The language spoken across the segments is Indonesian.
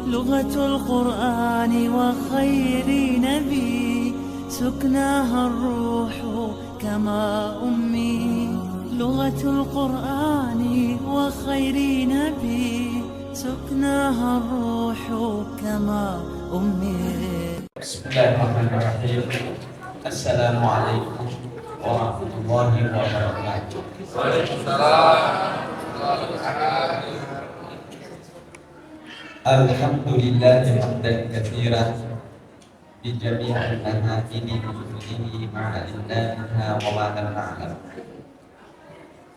لغة القرآن وخير نبي سكناها الروح كما أمي لغة القرآن وخير نبي سكناها الروح كما أمي. بسم الله الرحمن الرحيم. السلام عليكم ورحمة الله وبركاته. الحمد لله حمدا كثيرا بجميع المحامد بحمده ما علمنا منها وما لم نعلم.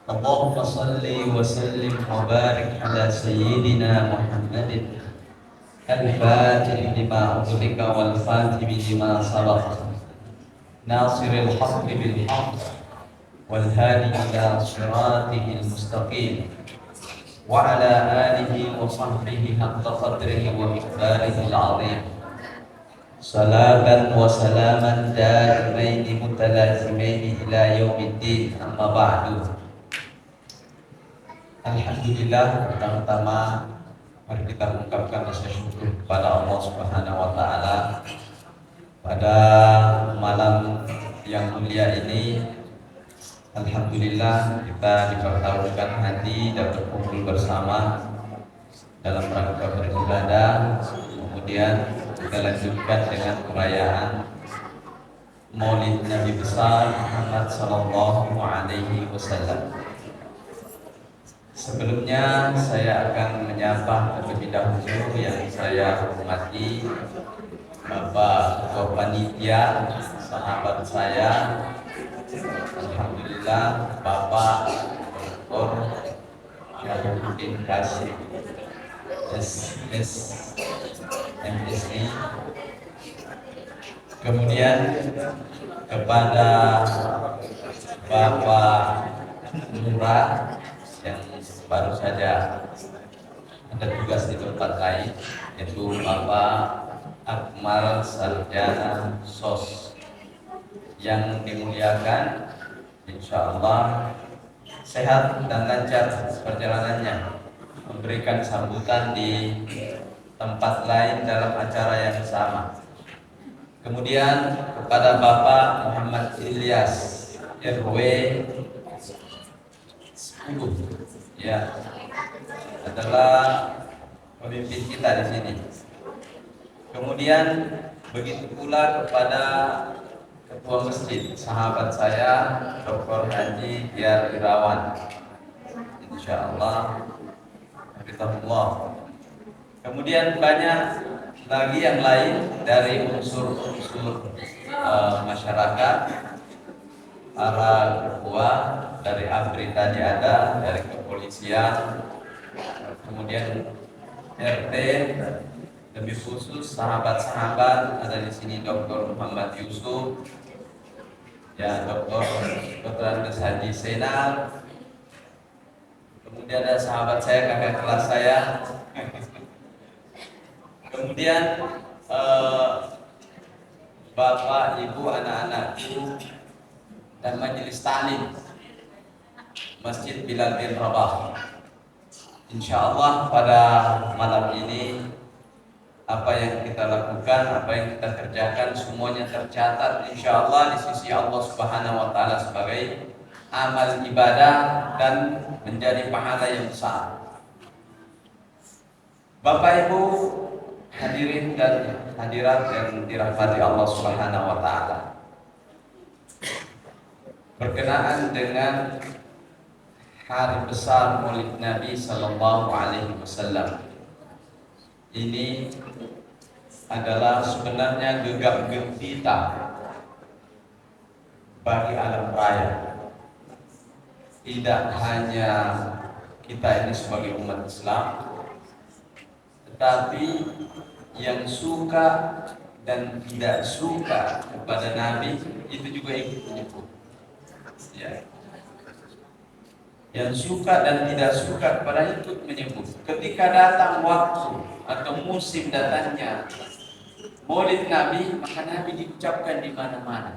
اللهم صل وسلم وبارك على سيدنا محمد الفاتح لما أغلق والخاتم لما سبق ناصر الحق بالحق والهادي إلى صراطه المستقيم وعلى آله وصحبه حق قدره ومقداره العظيم صلاة وسلاما دائمين متلازمين إلى يوم الدين. أما بعد. Alhamdulillah, pertama-tama mari kita mengucapkan rasa syukur kepada Allah Subhanahu wa taala pada malam yang mulia ini. Alhamdulillah kita dipertemukan hati dan berkumpul bersama dalam rangka beribadah. Kemudian kita lanjutkan dengan perayaan Maulid Nabi besar Muhammad sallallahu alaihi wasallam. Sebelumnya saya akan menyapa terlebih dahulu yang saya hormati Bapak Ketua Panitia, sahabat saya, alhamdulillah Bapak Dr. Syahrudin Kasim MSI. Kemudian kepada Bapak Nurah yang baru saja ada tugas di tempat lain, yaitu Bapak Akmal Sarjana SOS. Yang dimuliakan, insya Allah sehat dan lancar perjalanannya, memberikan sambutan di tempat lain dalam acara yang sama. Kemudian kepada Bapak Muhammad Ilyas RW 10 ya, adalah pemimpin kita di sini. Kemudian begitu pula kepada Ketua Masjid, sahabat saya Dr. Haji Biar Irawan, insyaallah hafizahullah. Kemudian banyak lagi yang lain dari unsur-unsur masyarakat, para ketua dari ABRI tadi ada, dari kepolisian, kemudian RT, lebih khusus sahabat-sahabat ada di sini Dr. Muhammad Yusuf, ya Dr. Andes Haji Senal, kemudian ada sahabat saya, kakak kelas saya, kemudian Bapak, Ibu, anak-anakku dan majelis ta'lim Masjid Bilal bin Rabah. Insya Allah pada malam ini apa yang kita lakukan, apa yang kita kerjakan, semuanya tercatat insya Allah di sisi Allah Subhanahu wa taala sebagai amal ibadah dan menjadi pahala yang besar. Bapak Ibu hadirin dan hadirat yang dirahmati Allah Subhanahu wa taala, berkenaan dengan hari besar Maulid Nabi sallallahu alaihi wasallam ini adalah sebenarnya gegap gempita bagi alam raya. Tidak hanya kita ini sebagai umat Islam, tetapi yang suka dan tidak suka kepada Nabi itu juga ikut menyebut. Ya. Yang suka dan tidak suka kepada ikut menyebut. Ketika datang waktu atau musim datangnya Maulid Nabi, maka Nabi diucapkan di mana-mana.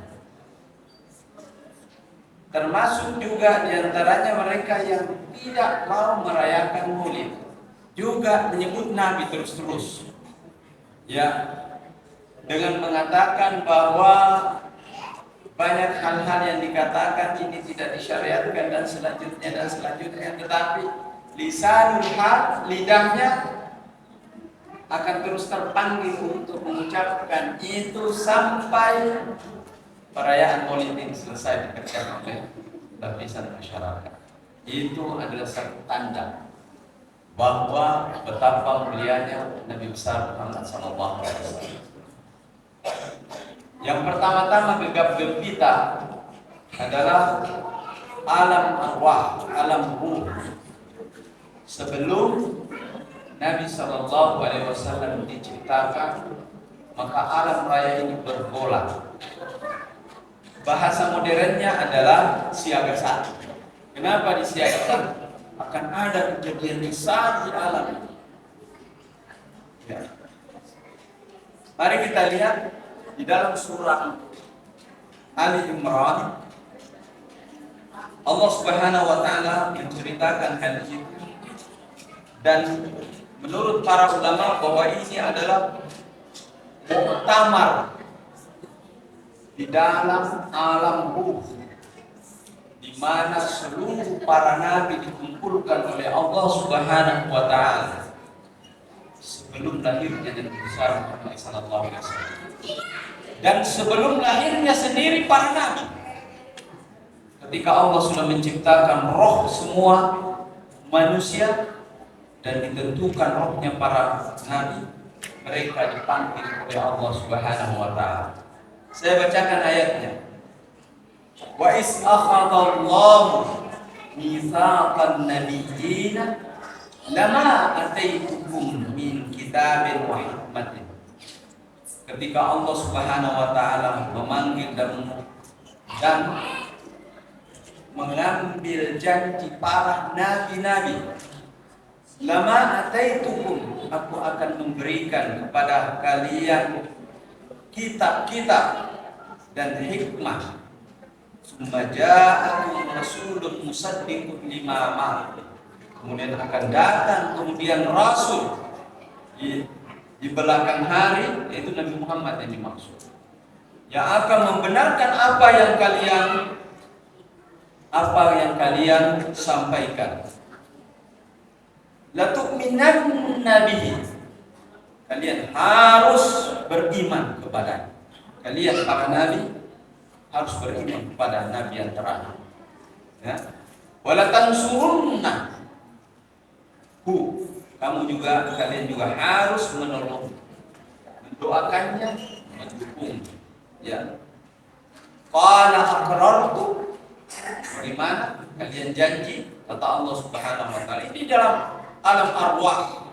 Termasuk juga diantaranya mereka yang tidak mau merayakan Maulid, juga menyebut Nabi terus-terus, ya, dengan mengatakan bahwa banyak hal-hal yang dikatakan ini tidak disyariatkan dan selanjutnya, tetapi lisanul hal, lidahnya akan terus terpanggil untuk mengucapkan itu sampai perayaan politik selesai dikerjakan oleh lapisan masyarakat. Itu adalah satu tanda bahwa betapa mulianya Nabi besar Muhammad SAW. Yang pertama-tama gegap gempita adalah alam arwah, alam ruh. Sebelum Nabi SAW diciptakan, maka alam raya ini bergolak. Bahasa modernnya adalah siaga satu. Kenapa disiagakan? Akan ada kejadian besar di alam. Ya. Mari kita lihat di dalam surah Ali Imran, Allah Subhanahu wa taala menceritakan hal itu, dan menurut para ulama bahwa ini adalah muktamar di dalam alam ruh, di mana seluruh para nabi dikumpulkan oleh Allah Subhanahu wa taala sebelum lahirnya Nabi besar Muhammad sallallahu alaihi wasallam. Dan sebelum lahirnya sendiri para nabi, ketika Allah sudah menciptakan roh semua manusia dan ditentukan rohnya para nabi, mereka dipanggil oleh Allah Subhanahu wa taala. Saya bacakan ayatnya. Wa is akhadallahu mitsaqan nabiyyina lama ataitukum min kitabin wa hikmatin. Ketika Allah Subhanahu wa taala memanggil dan mengambil janji para nabi-nabi, lama ataitukum, aku akan memberikan kepada kalian kitab-kitab dan hikmah. Summa ja'akum rasulun musaddiqun lima ma'akum. Kemudian akan datang rasul di belakang hari, yaitu Nabi Muhammad yang dimaksud, yang akan membenarkan apa yang kalian sampaikan. La tu'minanna bihi, kalian harus beriman kepada, kalian para nabi harus beriman kepada nabi yang terakhir, ya. Wala tansurunna, kalian juga harus menolong, mendoakannya, mendukung, ya. Qala aqrartu, bagaimana kalian janji, kata Allah Subhanahu wa taala, ini dalam alam arwah.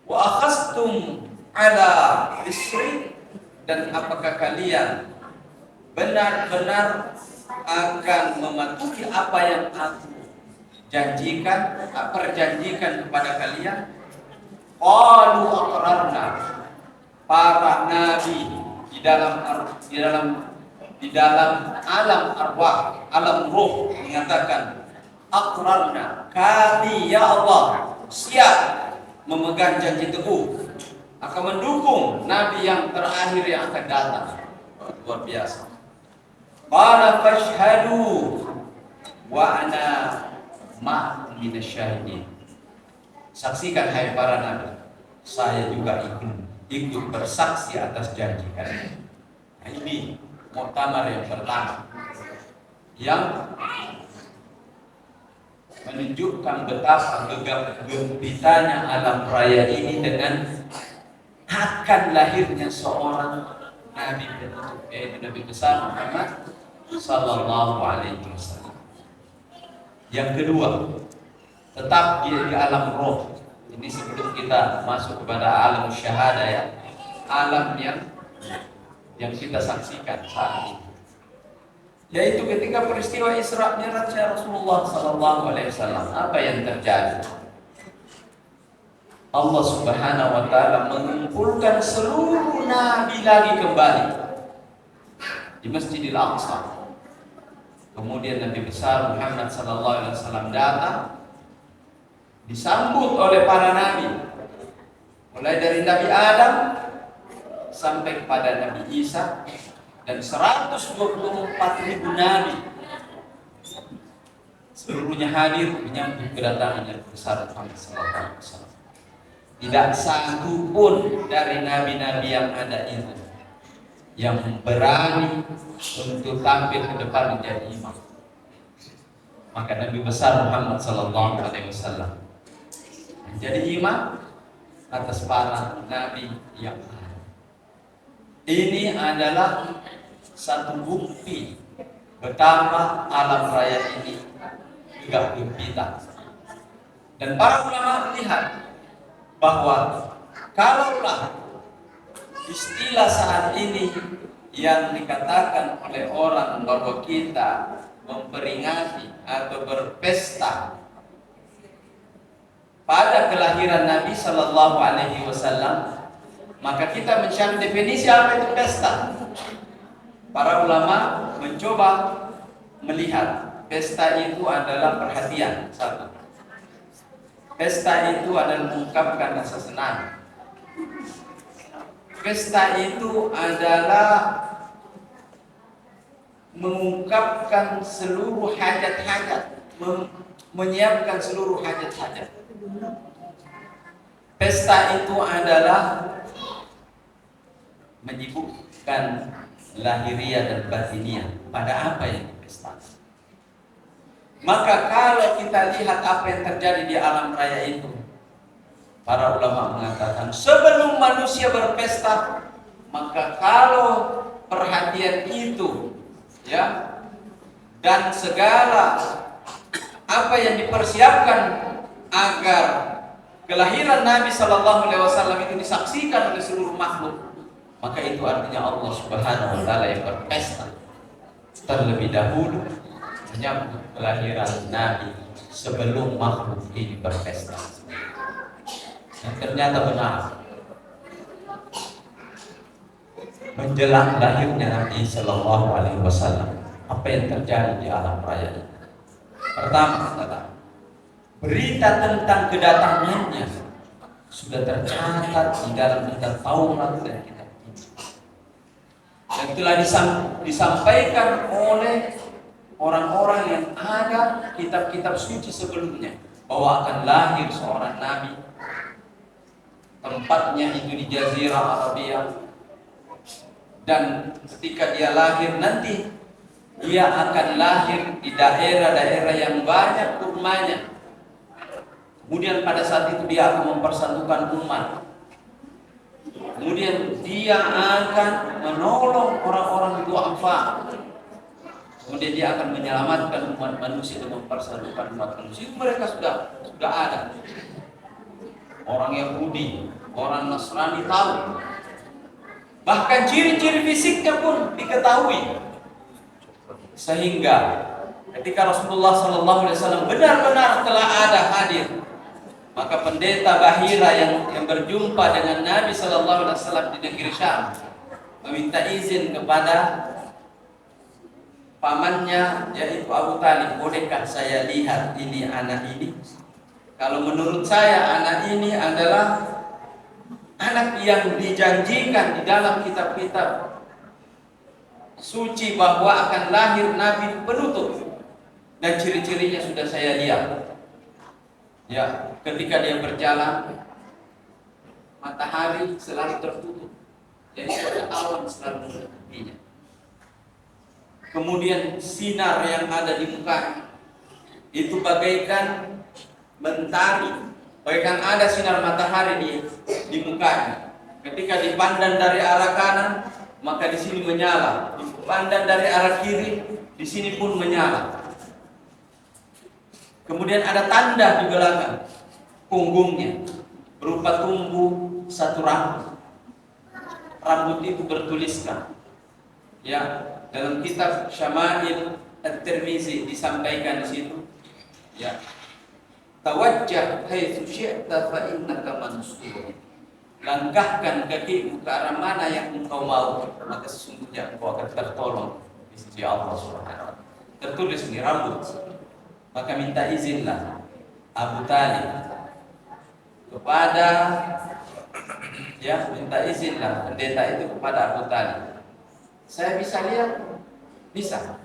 Wa akhastum ala isri, dan apakah kalian benar-benar akan mematuhi apa yang aku perjanjikan kepada kalian? Qalu aqrarna, para nabi di dalam alam arwah, alam ruh mengatakan, aqrarna, kami ya Allah siap memegang janji teguh akan mendukung nabi yang terakhir yang akan datang. Luar biasa. Qala fashhadu wa ana ma'akum minasyahidin. Saksikan hai para nabi, saya juga ikut bersaksi atas janji kalian. Nah, ini muktamar yang pertama yang menunjukkan betapa gegap gempitanya alam raya ini dengan akan lahirnya seorang nabi penutup, yaitu Nabi besar Muhammad sallallahu alaihi wasallam. Yang kedua, tetap di alam roh. Ini sebelum kita masuk kepada alam syahada, ya, alam yang kita saksikan saat ini, yaitu ketika peristiwa Isra Mi'raj Rasulullah sallallahu alaihi wasallam. Apa yang terjadi? Allah Subhanahu wa taala mengumpulkan seluruh nabi lagi kembali di Masjidil Aqsa. Kemudian Nabi besar Muhammad sallallahu alaihi wasallam datang disambut oleh para nabi, mulai dari Nabi Adam sampai kepada Nabi Isa, dan 124.000 nabi seluruhnya hadir menyambut kedatangan yang besar Muhammad sallallahu alaihi wasallam. Tidak satu pun dari nabi-nabi yang ada itu yang berani untuk tampil ke depan menjadi imam. Maka Nabi besar Muhammad sallallahu alaihi wasallam menjadi imam atas para nabi yang ada. Ini adalah satu bukti betapa alam raya ini gagah gempita. Dan para ulama melihat bahwa kalaulah istilah saat ini yang dikatakan oleh orang bahwa kita memperingati atau berpesta pada kelahiran Nabi Sallallahu Alaihi Wasallam, maka kita mencari definisi apa itu pesta. Para ulama mencoba melihat pesta itu adalah perhatian. Satu, pesta itu adalah mengungkapkan rasa senang. Pesta itu adalah mengungkapkan seluruh hajat-hajat, menyiapkan seluruh hajat-hajat. Pesta itu adalah menyibukkan lahiriah dan batiniah. Pada apa yang dipestakan? Maka kalau kita lihat apa yang terjadi di alam raya itu, para ulama mengatakan sebelum manusia berpesta, maka kalau perhatian itu ya dan segala apa yang dipersiapkan agar kelahiran Nabi Sallallahu Alaihi Wasallam itu disaksikan oleh seluruh makhluk, maka itu artinya Allah Subhanahu Wa Taala yang berpesta terlebih dahulu menyambut kelahiran Nabi sebelum makhluk ini berpesta. Dan ternyata benar, menjelang lahirnya Nabi Sallallahu Alaihi Wasallam, apa yang terjadi di alam raya ini? Pertama adalah berita tentang kedatangannya sudah tercatat di dalam kitab Taurat dan kitab Injil, dan telah disampaikan oleh orang-orang yang ada kitab-kitab suci sebelumnya bahwa akan lahir seorang nabi. Tempatnya itu di Jazirah Arabia, dan ketika dia lahir nanti dia akan lahir di daerah-daerah yang banyak kurmanya. Kemudian pada saat itu dia akan mempersatukan umat. Kemudian dia akan menolong orang-orang du'afa. Kemudian dia akan menyelamatkan umat manusia dan mempersatukan umat manusia. Itu mereka sudah ada. Orang Yahudi, orang Nasrani tahu. Bahkan ciri-ciri fisiknya pun diketahui. Sehingga ketika Rasulullah SAW benar-benar telah ada hadir, maka pendeta Bahira yang berjumpa dengan Nabi SAW di negeri Syam meminta izin kepada pamannya yaitu Abu Talib, bolehkah saya lihat ini anak ini? Kalau menurut saya anak ini adalah anak yang dijanjikan di dalam kitab-kitab suci bahwa akan lahir Nabi penutup, dan ciri-cirinya sudah saya lihat. Ya, ketika dia berjalan, matahari selalu tertutup, jadi ada awan selalu menutupinya. Kemudian sinar yang ada di muka itu bagaikan mentari, bagaikan ada sinar matahari di mukanya. Ketika dipandang dari arah kanan, maka di sini menyala. Dipandang dari arah kiri, di sini pun menyala. Kemudian ada tanda di belakang punggungnya berupa tumbuh satu rambut. Rambut itu bertuliskan, ya, dalam kitab Syama'il At-Tirmizi disampaikan di situ, ya, tawajjah haitsu syi'ta fa innaka mansur. Langkahkan kakimu ke arah mana yang engkau mau, maka sesungguhnya engkau akan tertolong di sisi Allah Subhanahu wa taala. Tertulis di rambut. Maka minta izinlah Abu Talib kepada minta izinlah pendeta itu kepada Abu Talib. Saya bisa lihat? Bisa.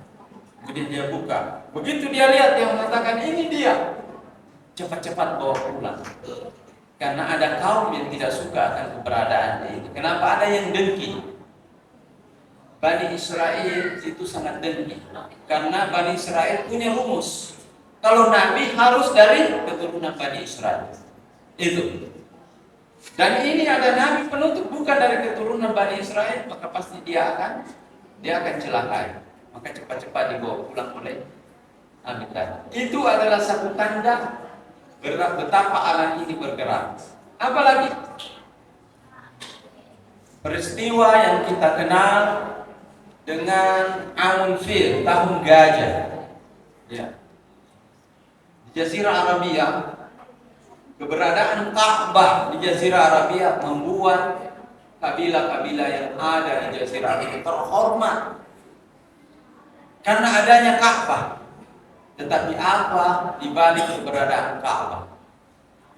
Kemudian dia buka. Begitu dia lihat, dia mengatakan ini dia. Cepat-cepat bawa pulang. Karena ada kaum yang tidak suka akan keberadaannya ini. Kenapa? Ada yang dengki. Bani Israel itu sangat dengki. Karena Bani Israel punya rumus. Kalau Nabi harus dari keturunan Bani Israel. Itu. Dan ini ada Nabi penutup bukan dari keturunan Bani Israel, maka pasti dia akan celakai. Maka cepat-cepat dibawa pulang oleh Abi Talib. Itu adalah satu tanda betapa alam ini bergerak. Apalagi peristiwa yang kita kenal dengan Amul Fil, tahun gajah. Ya. Di Jazirah Arabia, keberadaan Ka'bah di Jazirah Arabia membuat kabilah-kabilah yang ada di Jazirah Arabia terhormat karena adanya Ka'bah. Tetapi apa di balik keberadaan Ka'bah?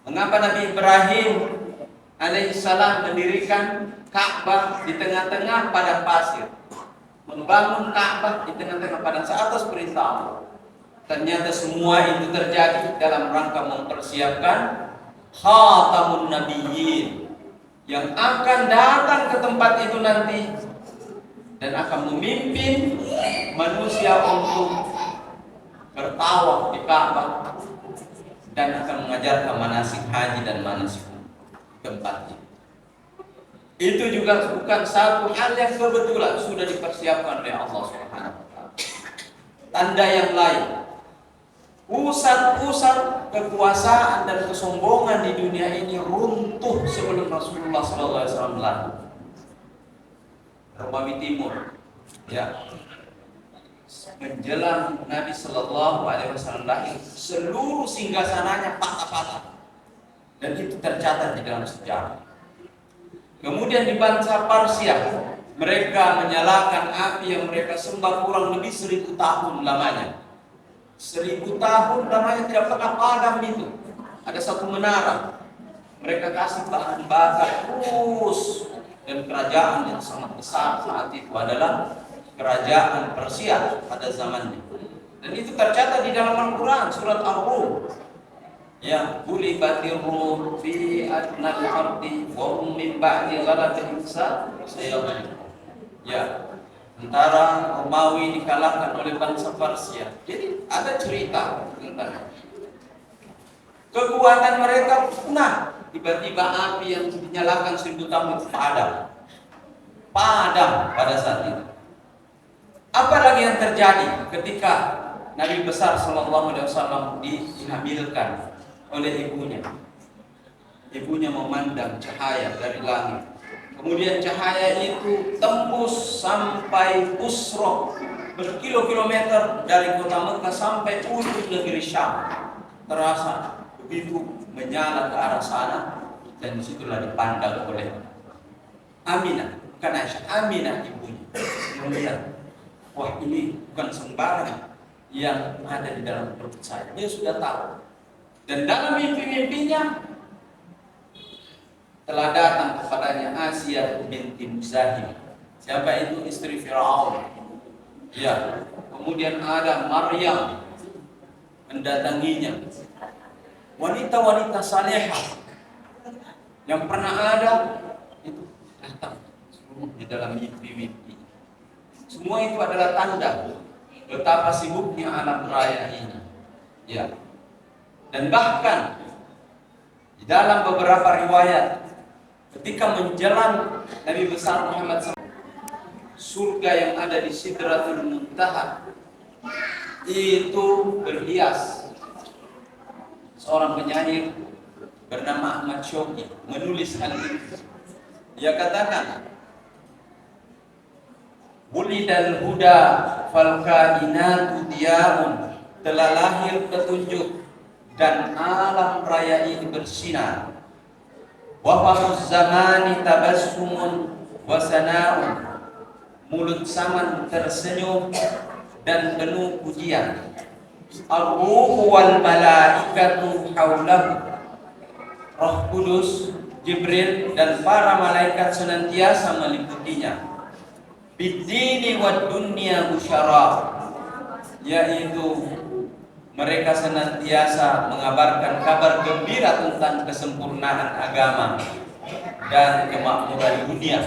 Mengapa Nabi Ibrahim alaihissalam mendirikan Ka'bah di tengah-tengah padang pasir? Membangun Ka'bah di tengah-tengah padang pasir atas perintah Allah. Ternyata semua itu terjadi dalam rangka mempersiapkan Khatamun Nabiyyin yang akan datang ke tempat itu nanti dan akan memimpin manusia untuk bertawaf di Ka'bah dan akan mengajarkan manasik haji dan manasik tempatnya. Itu juga bukan satu hal yang kebetulan, sudah dipersiapkan oleh Allah Subhanahu wa taala. Tanda yang lain, pusat-pusat kekuasaan dan kesombongan di dunia ini runtuh sebelum Rasulullah SAW lahir. Romawi Timur, menjelang Nabi Shallallahu Alaihi Wasallam lahir, seluruh singgasananya patah-patah, dan itu tercatat di dalam sejarah. Kemudian di bangsa Parsia, mereka menyalakan api yang mereka sembah kurang lebih 1000 tahun lamanya. 1000 tahun lamanya tidak pernah padam itu. Ada satu menara, mereka kasih bahan bakar terus, dan kerajaan yang sangat besar saat itu adalah kerajaan Persia pada zamannya. Dan itu tercatat di dalam Al-Quran, surat Ar-Rum. Ya, gulibatir Rum fi adnal ardi wa hum min ba'di ghalabihim sayaghlibun. Ya, antara Romawi dikalahkan oleh bangsa Persia. Jadi ada cerita tentang kekuatan mereka punah. Tiba-tiba api yang dinyalakan 1000 tahun itu padam pada saat itu. Apa lagi yang terjadi ketika Nabi besar Sallallahu Alaihi Wasallam dihamilkan oleh ibunya? Ibunya memandang cahaya dari langit. Kemudian cahaya itu tembus sampai Busra, berkilo-kilometer dari kota Mekah sampai ujung negeri Syam. Terasa begitu menyala ke arah sana, dan disitulah dipandang oleh Aminah, bukan Aisyah, Aminah ibunya. Melihat, wah ini bukan sembarang yang ada di dalam perut saya. Dia sudah tahu. Dan dalam mimpi-mimpinya telah datang kepadanya Asia binti Muzahim. Siapa itu? Istri Firaun. Ya. Kemudian ada Maryam mendatanginya. Wanita-wanita salehah yang pernah ada itu datang di dalam mimpi-mimpi. Semua itu adalah tanda betapa sibuknya alam raya ini. Ya. Dan bahkan di dalam beberapa riwayat ketika menjelang Nabi besar Muhammad SAW, surga yang ada di Sidratul Muntaha itu berhias. Seorang penyair bernama Ahmad Syauqi menulis hal ini. Dia katakan, "Wulidal huda fal kainatu diyaun." Telah lahir petunjuk dan alam raya ini bersinar. Wa fahuz zamani tabassumun wa sana'un. Mulut zaman tersenyum dan penuh pujian. Ar-ruhu wal malaikatu haulahu. Roh Kudus, Jibril dan para malaikat senantiasa meliputinya. Bidini wad dunya busyara, yaitu mereka senantiasa mengabarkan kabar gembira tentang kesempurnaan agama dan kemakmuran dunia.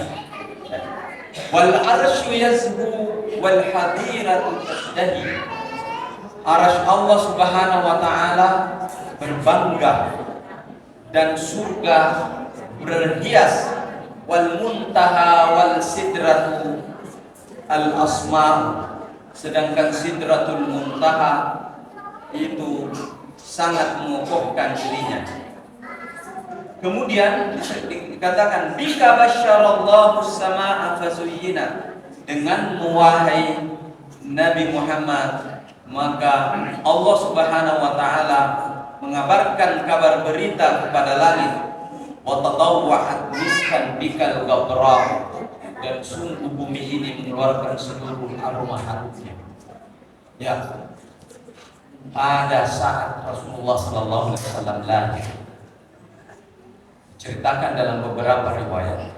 Wal arsyu yazhu wal hadiratu tasdahi. Arsy Allah Subhanahu wa taala berbangga dan surga berhias. Wal muntaha wal sidratu al asma, sedangkan sidratul muntaha itu sangat mengokohkan dirinya. Kemudian dikatakan bika basyarallahu samaa'a fazuyyina, dengan muwahai Nabi Muhammad maka Allah Subhanahu wa taala mengabarkan kabar berita kepada langit. Wa tatawwa'at miskan bikal ghabra, dan sungguh bumi ini mengeluarkan seluruh aroma harumnya. Ya, pada saat Rasulullah SAW lahir, ceritakan dalam beberapa riwayat,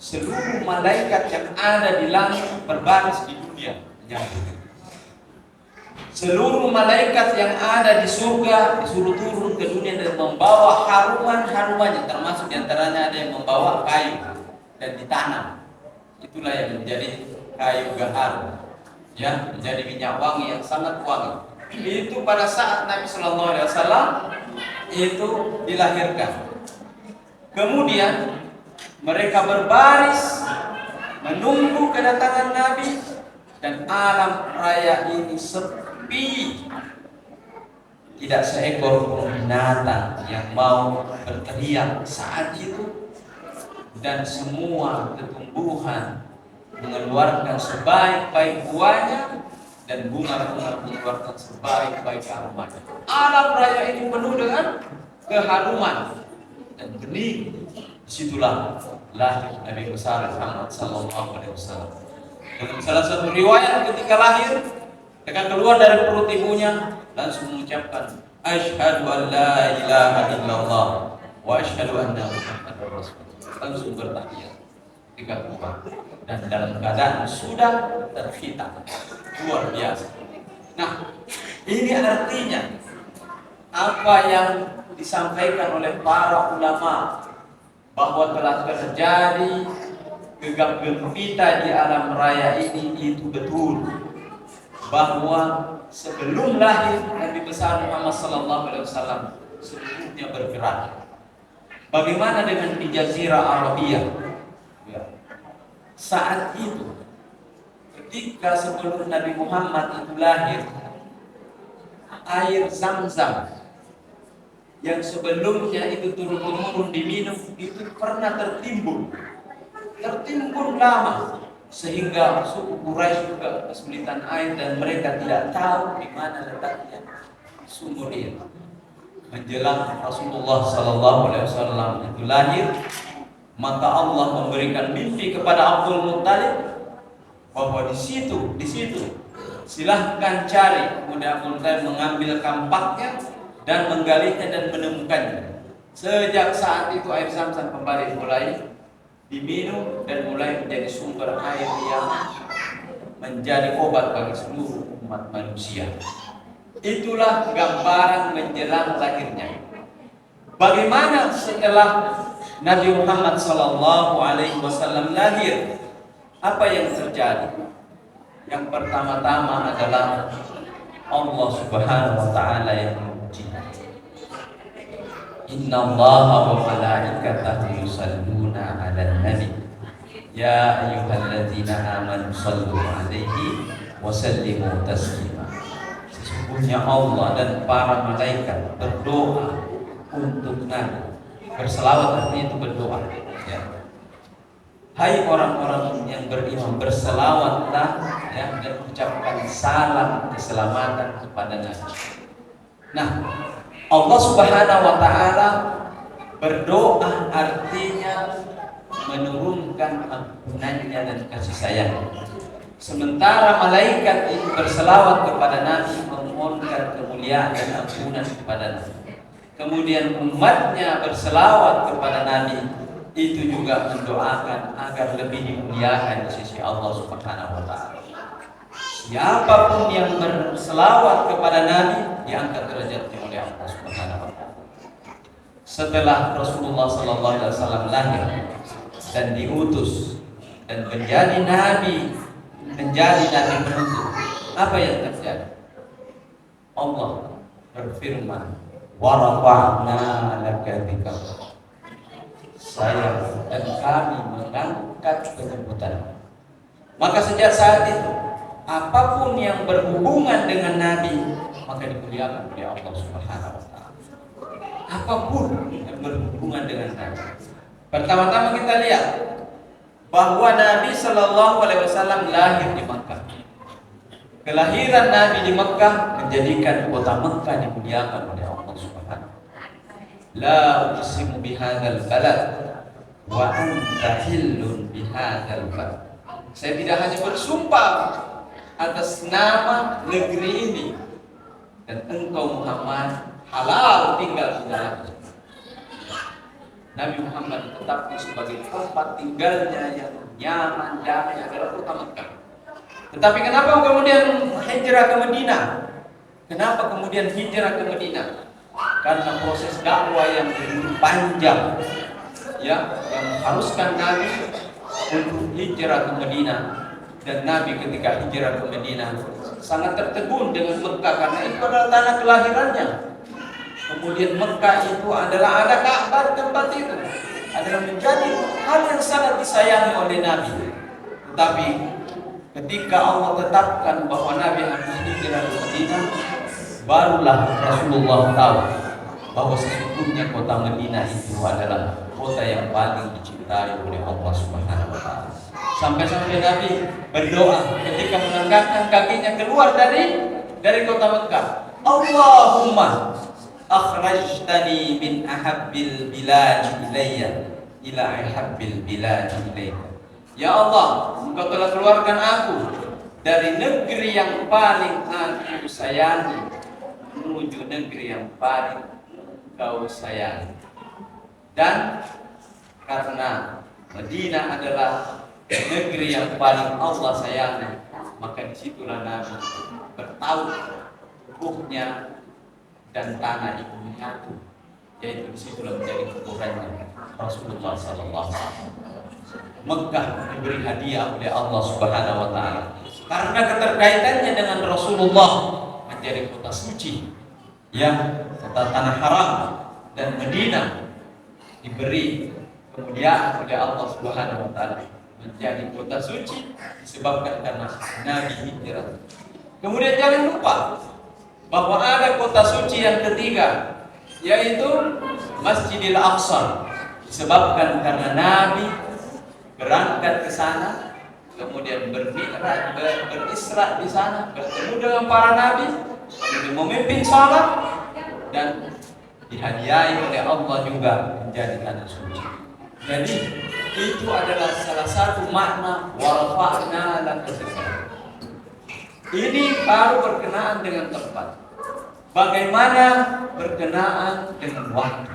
seluruh malaikat yang ada di langit berbaris di dunia. Seluruh malaikat yang ada di surga disuruh turun ke dunia dan membawa haruman-harumannya, termasuk diantaranya ada yang membawa kayu dan ditanam. Itulah yang menjadi kayu gahar, ya, menjadi minyak wangi yang sangat wangi. Itu pada saat Nabi Sallallahu Alaihi Wasallam itu dilahirkan. Kemudian mereka berbaris menunggu kedatangan Nabi, dan alam raya ini sepi. Tidak seekor pun binatang yang mau berteriak saat itu, dan semua tumbuhan mengeluarkan sebaik-baik buahnya, dan bunga-bunga mengeluarkan sebaik-baik aromanya. Alam raya ini penuh dengan keharuman dan bening. Disitulah lahir Nabi besar Muhammad Sallallahu Alaihi Wasallam. Dalam salah satu riwayat ketika lahir, ketika keluar dari perut ibunya, langsung mengucapkan asyhadu an la ilaha illallah wa asyhadu anna muhammadar rasulullah. Langsung bertahiyat ketika keluar, dan dalam keadaan sudah terhitam. Luar biasa. Nah, ini artinya apa yang disampaikan oleh para ulama bahwa telah terjadi gegap gempita di alam raya ini itu betul. Bahwa sebelum lahir Nabi besar Muhammad Sallallahu Alaihi Wasallam seluruhnya bergerak. Bagaimana dengan di Jazirah Arabia? Ya. Saat itu, ketika sebelum Nabi Muhammad itu lahir, air Zam-Zam yang sebelumnya itu turun-temurun diminum itu pernah tertimbun lama, sehingga suku Quraisy juga kesulitan air dan mereka tidak tahu di mana letaknya sumur itu. Menjelang Rasulullah Sallallahu Alaihi Wasallam itu lahir, maka Allah memberikan mimpi kepada Abdul Muttalib bahwa di situ silahkan cari. Kemudian Abdul Muttalib mengambil kampaknya dan menggalinya dan menemukannya. Sejak saat itu air Zam-Zam kembali mulai diminum dan mulai menjadi sumber air yang menjadi obat bagi seluruh umat manusia. Itulah gambaran menjelang lahirnya. Bagaimana setelah Nabi Muhammad Sallallahu Alaihi Wasallam lahir? Apa yang terjadi? Yang pertama-tama adalah Allah Subhanahu Wa Taala yang memuji. Inna Allaha wa malaikatahu yusalluna 'alan nabi ya ayyuhalladzina amanu sallu 'alaihi wa sallimu taslima. Sesungguhnya Allah dan para malaikat berdoa untuk Nabi. Berselawat artinya itu berdoa, ya. Hai orang-orang yang beriman, berselawatlah, ya, dan ucapkan salam keselamatan kepada Nabi. Nah, Allah Subhanahu wa taala berdoa artinya menurunkan ampunannya dan kasih sayang. Sementara malaikat itu berselawat kepada Nabi, memohonkan kemuliaan dan ampunan kepada Nabi. kemudian umatnya berselawat kepada Nabi, itu juga mendoakan agar lebih dimuliakan di sisi Allah Subhanahu wa taala. Siapapun yang berselawat kepada Nabi diangkat derajatnya oleh Allah Subhanahu wa taala. Setelah Rasulullah sallallahu alaihi wasallam lahir dan diutus dan menjadi nabi penutup, apa yang terjadi? Allah berfirman, wa rafa'na laka dzikrak. Saya dan kami mengangkat penyebutan. Maka sejak saat itu, apapun yang berhubungan dengan Nabi maka dimuliakan oleh Allah Subhanahu wa taala. Apapun yang berhubungan dengan Nabi. Pertama-tama kita lihat bahwa Nabi Shallallahu Alaihi Wasallam lahir di Makkah. Kelahiran Nabi di Makkah menjadikan kota Makkah dimuliakan oleh Allah Subhanahu. La uqsimu bihadzal balad wa anta hillun bihadzal balad. Saya tidak hanya bersumpah atas nama negeri ini dan engkau Muhammad halal tinggal di dalamnya. Nabi Muhammad ditetapkan sebagai tempat tinggalnya yang nyaman, damai adalah kota Makkah. Tetapi kenapa kemudian hijrah ke Madinah? Kenapa kemudian hijrah ke Madinah? Karena proses dakwah yang begitu panjang, ya, yang mengharuskan Nabi untuk hijrah ke Madinah. Dan Nabi ketika hijrah ke Madinah sangat tertegun dengan Mekah karena itu adalah tanah kelahirannya. Kemudian Mekah itu adalah ada Ka'bah, tempat itu adalah menjadi hal yang sangat disayangi oleh Nabi. Tetapi ketika Allah tetapkan bahwa Nabi harus hijrah ke Madinah, barulah Rasulullah tahu bahwa sesungguhnya kota Madinah itu adalah kota yang paling dicintai oleh Allah Subhanahu wa taala. Sampai-sampai Nabi berdoa ketika mengangkatkan kakinya keluar dari kota Mekah, Allahumma akhrajtani min ahabbil bilad ilayya ila ahabbil bilad ilayka. Ya Allah, Engkau telah keluarkan aku dari negeri yang paling aku sayangi menuju negeri yang paling Engkau sayangi. Dan karena Madinah adalah negeri yang paling Allah sayangi, maka disitulah Nabi bertaut tubuhnya dan tanah itu menyatu, yaitu disitulah menjadi kuburannya Rasulullah Sallallahu Alaihi Wasallam. Mekah diberi hadiah oleh Allah Subhanahu Wa Taala karena keterkaitannya dengan Rasulullah menjadi kota suci, ya, kota tanah haram, dan Madinah diberi kemuliaan oleh Allah Subhanahu Wa Taala menjadi kota suci disebabkan karena Nabi hijrah. Kemudian jangan lupa bahwa ada kota suci yang ketiga, yaitu Masjidil Aqsa, disebabkan karena Nabi berangkat ke sana, kemudian berisra di sana, bertemu dengan para nabi, kemudian memimpin salat, dan dihadiahi oleh Allah juga menjadi tanah suci. Jadi itu adalah salah satu makna warafa'na laka dzikrak. Ini baru berkenaan dengan tempat. Bagaimana berkenaan dengan waktu?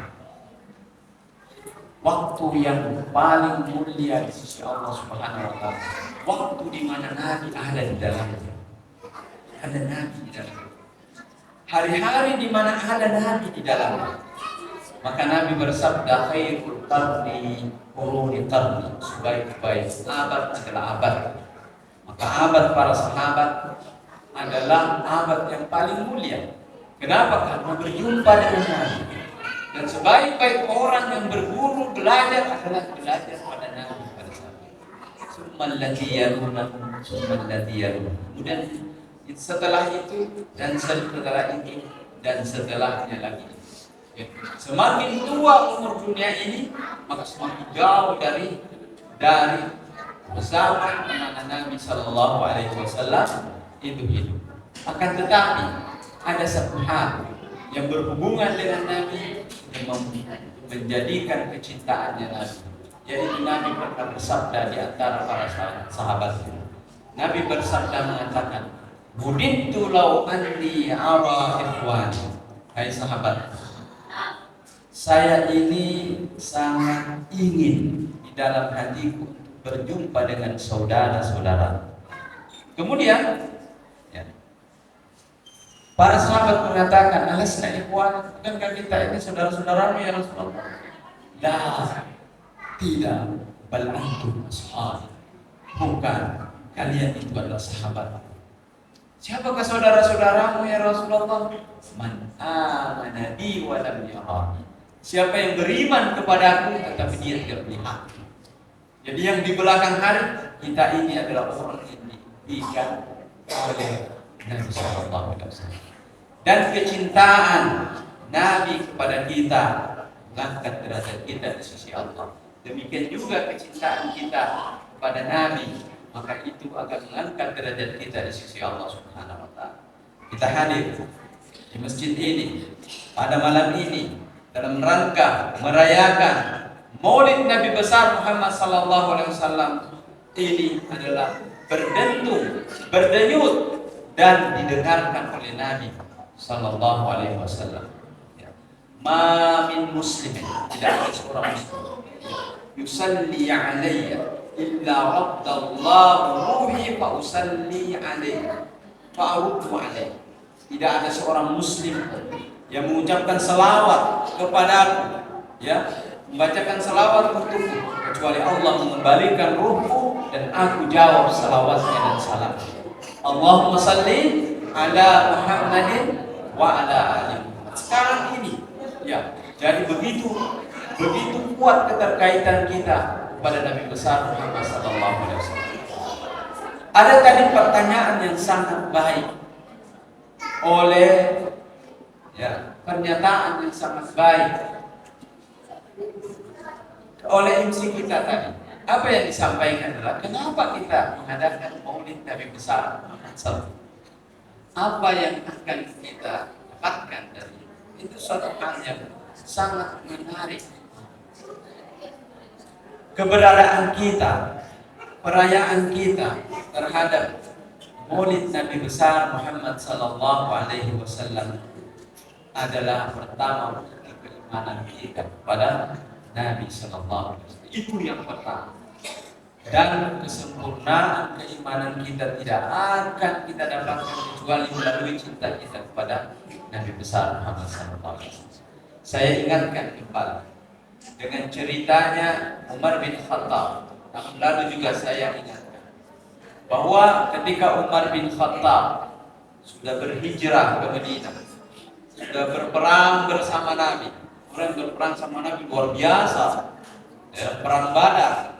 Waktu yang paling mulia di sisi Allah Subhanahu wa taala. Waktu di mana Nabi ada di dalamnya. Ada Nabi di dalamnya. Hari-hari di mana ada Nabi di dalamnya. Maka Nabi bersabda, khairul qarni quruni qarni, sebaik-baik abad adalah abad. Maka abad para sahabat adalah abad yang paling mulia. Kenapa? Karena berjumpa dengan Nabi. Dan sebaik-baik orang yang berguru belajar adalah belajar pada Nabi pada saat itu. Summal ladzi yalunahum, summal ladzi yalunahum. Kemudian setelah itu dan setelah itu dan setelahnya lagi. Ya. Semakin tua umur dunia ini, maka semakin jauh dari zaman mana Nabi Sallallahu Alaihi Wasallam itu hidup. Akan tetapi ada satu hal yang berhubungan dengan Nabi yang menjadikan kecintaannya Nabi, yaitu Nabi pernah bersabda di antara para sahabat. Nabi bersabda mengatakan, "Budintu law anni ara ikhwan." Hai sahabat, saya ini sangat ingin di dalam hatiku berjumpa dengan saudara-saudara. Kemudian ya, para sahabat mengatakan, alasna ikhwan, bukankah kita ini saudara-saudaramu ya Rasulullah? Lah, tidak, bal antum ashab. Bukan, kalian itu adalah sahabat. Siapakah saudara-saudaramu ya Rasulullah? Man amana bi wa lam yarani. Siapa yang beriman kepadaku tetapi dia tidak melihat. Jadi yang di belakang hari kita ini adalah orang yang diberikan oleh Nabi sallallahu alaihi wasallam. Dan kecintaan Nabi kepada kita mengangkat derajat kita di sisi Allah. Demikian juga kecintaan kita kepada Nabi, maka itu akan mengangkat derajat kita di sisi Allah Subhanahu wa taala. Kita hadir di masjid ini pada malam ini dalam rangka merayakan Maulid Nabi besar Muhammad sallallahu alaihi wasallam. Ini adalah berdentum, berdenyut dan didengarkan oleh Nabi sallallahu alaihi wasallam. Ma min muslimin, tidak ada seorang muslim yusalli alayya illa raddallahu ruhi fa usalli alayhi fa aruddu alayhi. Tidak ada seorang muslim yang mengucapkan selawat kepadaku, ya, membacakan selawat untukku, kecuali Allah mengembalikan ruhku dan aku jawab selawatnya dan salam. Allahumma salli ala Muhammadin wa ala ali Muhammad. Sekarang ini, ya, jadi begitu kuat keterkaitan kita pada Nabi besar Muhammad sallallahu alaihi wasallam. Ada tadi pertanyaan yang sangat baik oleh, ya, pernyataan yang sangat baik oleh MC kita tadi. Apa yang disampaikan adalah kenapa kita mengadakan Maulid Nabi besar Muhammad sallallahu. Apa yang akan kita dapatkan dari itu? Suatu hal yang sangat menarik. Keberadaan kita, perayaan kita terhadap Maulid Nabi besar Muhammad sallallahu alaihi wasallam adalah pertama keimanan kita kepada Nabi sallallahu alaihi wasallam. Itu yang pertama. Dan kesempurnaan keimanan kita tidak akan kita dapatkan kecuali melalui cinta kita kepada Nabi besar Muhammad sallallahu alaihi wasallam. Saya ingatkan kembali dengan ceritanya Umar bin Khattab. Tahun lalu juga saya ingatkan bahwa ketika Umar bin Khattab sudah berhijrah ke Madinah, sudah berperang bersama Nabi. Orang berperang sama Nabi luar biasa. Ya, perang Badar.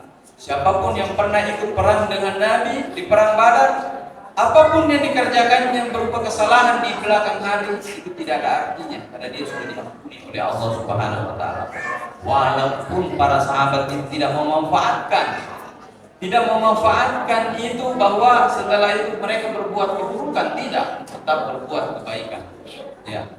Siapapun yang pernah ikut perang dengan Nabi di perang Badar, apapun yang dikerjakan yang berupa kesalahan di belakang hari itu tidak ada artinya karena dia sudah diampuni oleh Allah Subhanahu wa taala. Walaupun para sahabat itu tidak memanfaatkan itu bahwa setelah itu mereka berbuat keburukan, tidak, tetap berbuat kebaikan. Ya.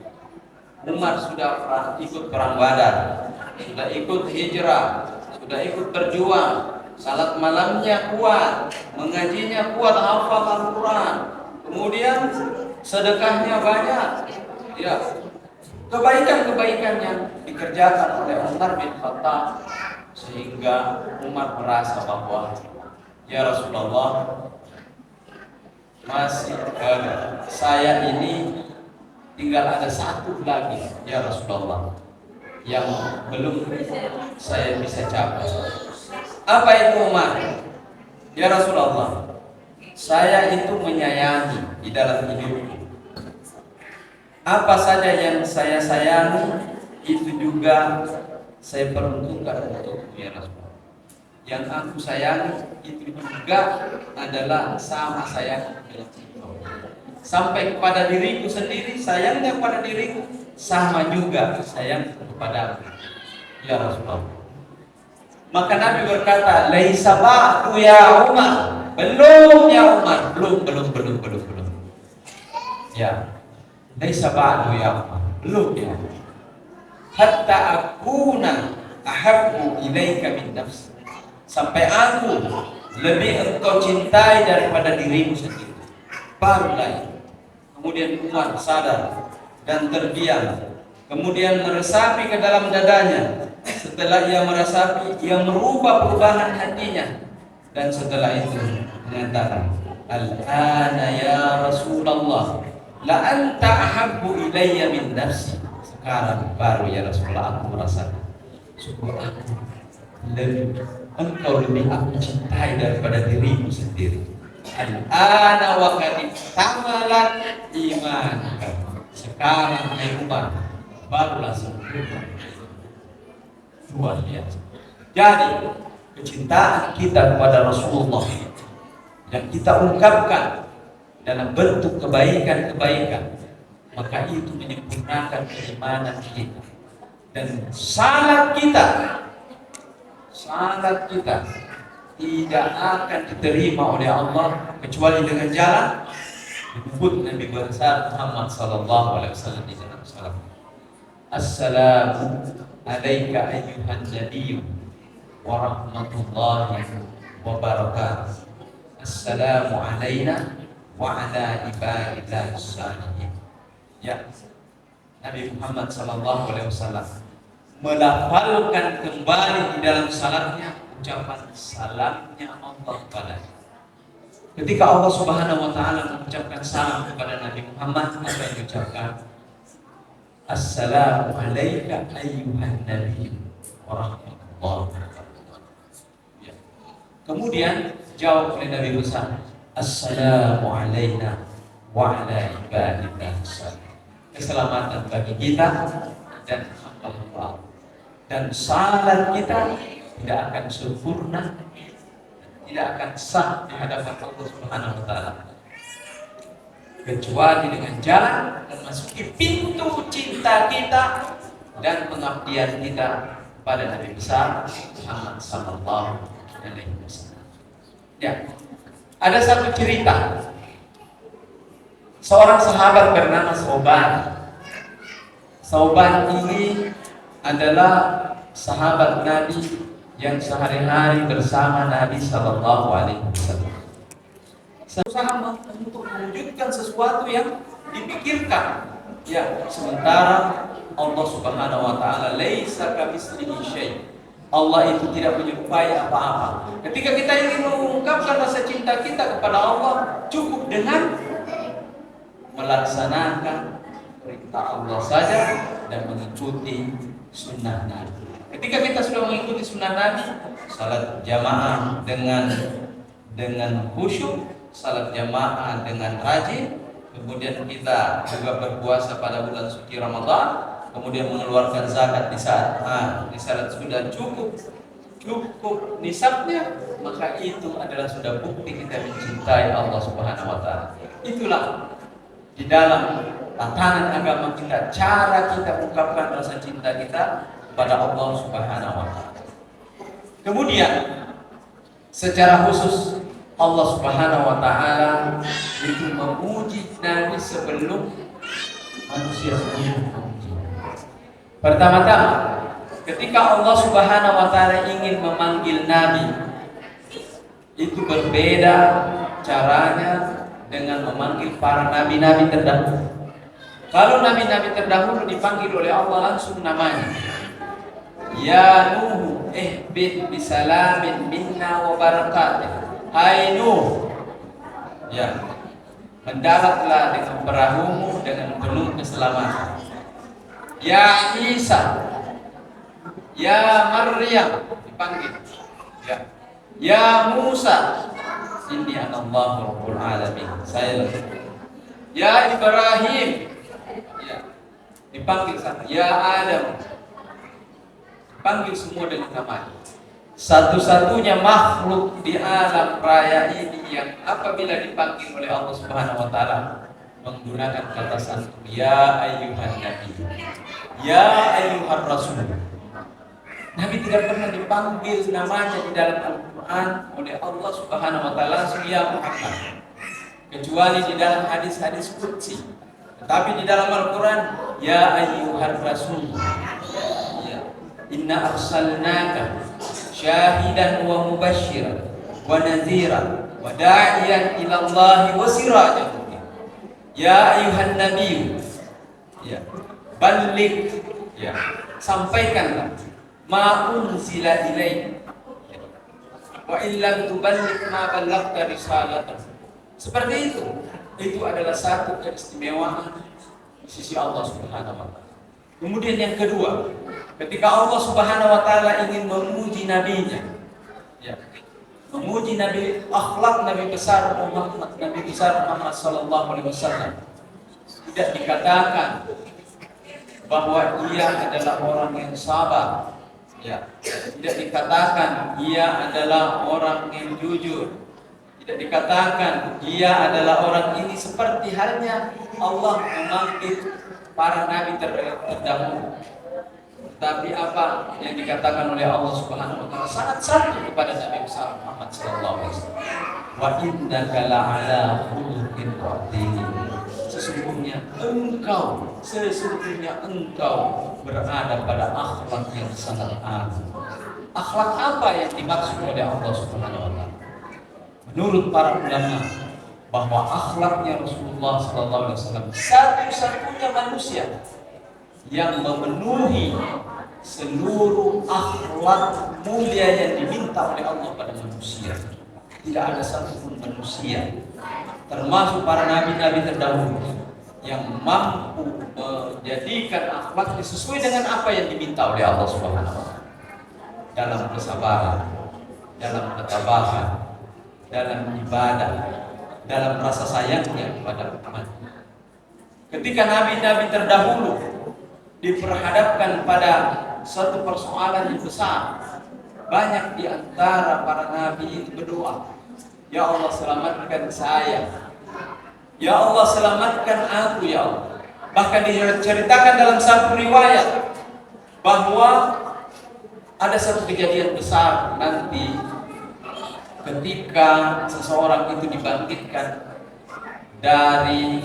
Umar sudah ikut perang Badar, sudah ikut hijrah, sudah ikut berjuang, salat malamnya kuat, mengajinya kuat, hafal Al-Quran, kemudian sedekahnya banyak, ya, kebaikan-kebaikan yang dikerjakan oleh Umar bin Khattab, sehingga Umar merasa bahwa ya Rasulullah, masih saya ini tinggal ada satu lagi ya Rasulullah yang belum saya bisa capai. Apa itu Umar? Ya Rasulullah, saya itu menyayangi di dalam hidupku. Apa saja yang saya sayangi itu juga saya peruntukkan untukmu ya Rasulullah. Yang aku sayangi itu juga adalah sama sayang sampai kepada diriku sendiri, sayangnya kepada diriku sama juga sayang kepada ya Rasulullah. Maka Nabi berkata, laisa ba'du ya Umar. Belum ya Umar, belum. Ya. Laisa ba'du ya Umar. Belum ya. Hatta akuna ahabbu ilaika min nafsi. Sampai aku lebih engkau cintai daripada dirimu sendiri. Barulah. Kemudian Umar sadar dan terdiam. kemudian meresapi ke dalam dadanya. Setelah ia meresapi, ia merubah perubahan hatinya, dan setelah itu menyatakan, "Al-ana ya Rasulullah, la anta ahabbu ilayya min nafsi." Sekarang baru ya Rasulullah aku merasakan, sungguh engkau lebih aku cintai daripada dirimu sendiri. Al-ana wa qad tamalat iman. Sekarang iman barulah sempurna. Luar biasa. Jadi kecintaan kita kepada Rasulullah yang kita ungkapkan dalam bentuk kebaikan-kebaikan, maka itu menyempurnakan keimanan kita. Dan salat kita tidak akan diterima oleh Allah kecuali dengan jalan menyebut Nabi besar Muhammad sallallahu alaihi wasallam di dalam salat. Assalamu alayka ayyuhan nabiyyu wa rahmatullahi wa barakatuh. Assalamu alayna wa ala ibadillah salihin. Ya, Nabi Muhammad sallallahu alaihi wasallam melafalkan kembali di dalam salatnya ucapan salamnya Allah kepadanya. Ketika Allah Subhanahu wa taala mengucapkan salam kepada Nabi Muhammad, apa yang diucapkan? Assalamu alayka ayyuhan nabiy wa rahmatullahi wa barakatuh. Ya. Kemudian jawab oleh Nabi besar, Assalamu alayna wa ala ibadillah salihin. Keselamatan bagi kita dan Allah. Dan salat kita tidak akan sempurna, tidak akan sah di hadapan Allah Subhanahu wa taala kecuali dengan jalan dan masuki pintu cinta kita dan pengabdian kita pada Nabi besar Muhammad sallallahu alaihi wasallam. Ya. Ada satu cerita. Seorang sahabat bernama Sauban. Sauban ini adalah sahabat Nabi yang sehari-hari bersama Nabi sallallahu alaihi wasallam. Berusaha untuk mewujudkan sesuatu yang dipikirkan. Ya, sementara Allah Subhanahu wa taala laisa kamitslihi syai'. Allah itu tidak menyerupai apa-apa. Ketika kita ingin mengungkapkan rasa cinta kita kepada Allah, cukup dengan melaksanakan perintah Allah saja dan mengikuti sunnah Nabi. Ketika kita sudah mengikuti sunnah Nabi, salat jamaah dengan khusyuk, salat jamaah dengan rajin, kemudian kita juga berpuasa pada bulan suci Ramadan, kemudian mengeluarkan zakat di saat sudah cukup nisabnya, maka itu adalah sudah bukti kita mencintai Allah Subhanahu wa taala. Itulah di dalam tatanan agama kita, cara kita ungkapkan rasa cinta kita kepada Allah Subhanahu wa taala. Kemudian secara khusus Allah Subhanahu wa taala itu memuji Nabi sebelum manusia memuji. Pertama-tama, ketika Allah Subhanahu wa taala ingin memanggil Nabi, itu berbeda caranya dengan memanggil para nabi-nabi terdahulu. Kalau nabi-nabi terdahulu dipanggil oleh Allah langsung namanya. Ya Nuh, ihbit bisalamin minna wa barakatuh. Hai Nuh, ya, mendaratlah dengan perahumu dengan penuh keselamatan. Ya Isa, ya Maryam, dipanggil. Ya Musa, inni anallahu rabbul alamin. Saya ya Ibrahim, ya, dipanggil satu. Ya Adam, dipanggil semua dengan namanya. Satu-satunya makhluk di alam raya ini yang apabila dipanggil oleh Allah Subhanahu wa taala menggunakan kata santun, ya ayyuhan nabi, ya ayyuhar rasul. Nabi tidak pernah dipanggil namanya di dalam Al-Quran oleh Allah Subhanahu wa taala langsung ya Muhammad, kecuali di dalam hadis-hadis qudsi. Tetapi di dalam Al-Quran ya ayyuhar rasul, ya, inna arsalnaka syahidan wa mubasyiran wa nadhiran wa da'iyan ila Allah wa sirajan munira. Ya ayuhan nabiy, ya, Balik, ya, sampaikanlah ma unzila ilaik wa illam tuballigh ma ballaghta risalatan. Seperti itu adalah satu keistimewaan di sisi Allah Subhanahu wa taala. Kemudian yang kedua, ketika Allah Subhanahu wa taala ingin memuji nabinya, ya, memuji nabi, akhlak Nabi besar Muhammad sallallahu alaihi wasallam, tidak dikatakan bahwa ia adalah orang yang sabar, ya, tidak dikatakan ia adalah orang yang jujur, tidak dikatakan ia adalah orang ini, seperti halnya Allah memanggil para nabi terdahulu. Tapi apa yang dikatakan oleh Allah Subhanahu wa taala sangat santu kepada Nabi besar Muhammad sallallahu alaihi wasallam. Wa innaka la'ala khuluqin azim. Sesungguhnya engkau berada pada akhlak yang sangat agung. Akhlak apa yang dimaksud oleh Allah Subhanahu wa taala? Menurut para ulama, bahwa akhlaknya Rasulullah sallallahu alaihi wasallam satu-satunya manusia yang memenuhi seluruh akhlak mulia yang diminta oleh Allah pada manusia. Tidak ada satupun manusia, termasuk para nabi-nabi terdahulu, yang mampu menjadikan akhlaknya sesuai dengan apa yang diminta oleh Allah Subhanahu wa taala. Dalam kesabaran, dalam ketabahan, dalam ibadah, dalam rasa sayangnya kepada umat. Ketika nabi-nabi terdahulu diperhadapkan pada suatu persoalan yang besar, banyak di antara para nabi itu berdoa, ya Allah selamatkan saya, ya Allah selamatkan aku, ya Allah. Bahkan diceritakan dalam satu riwayat bahwa ada satu kejadian besar nanti ketika seseorang itu dibangkitkan dari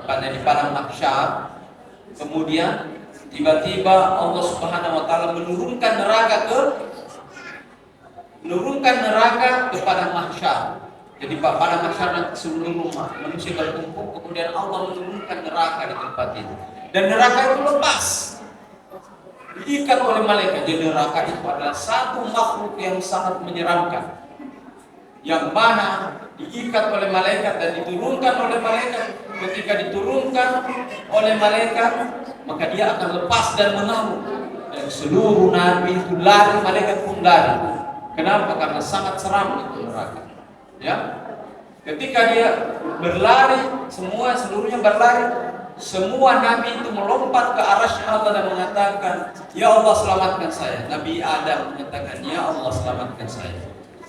di padang mahsyar. Kemudian tiba-tiba Allah Subhanahu wa taala menurunkan neraka ke padang mahsyar. Jadi padang mahsyar dan seluruh manusia berkumpul, kemudian Allah menurunkan neraka di tempat itu. Dan neraka itu lepas, diikat oleh malaikat. Jadi neraka itu adalah satu makhluk yang sangat menyeramkan, yang mana diikat oleh malaikat dan diturunkan oleh malaikat. Ketika diturunkan oleh malaikat, maka dia akan lepas dan mengamuk. Dan seluruh nabi itu lari, malaikat pun lari. Kenapa? Karena sangat seram itu neraka. Ya, ketika dia berlari, seluruhnya berlari. Semua nabi itu melompat ke arasy Allah dan mengatakan, ya Allah selamatkan saya. Nabi Adam mengatakan, ya Allah selamatkan saya.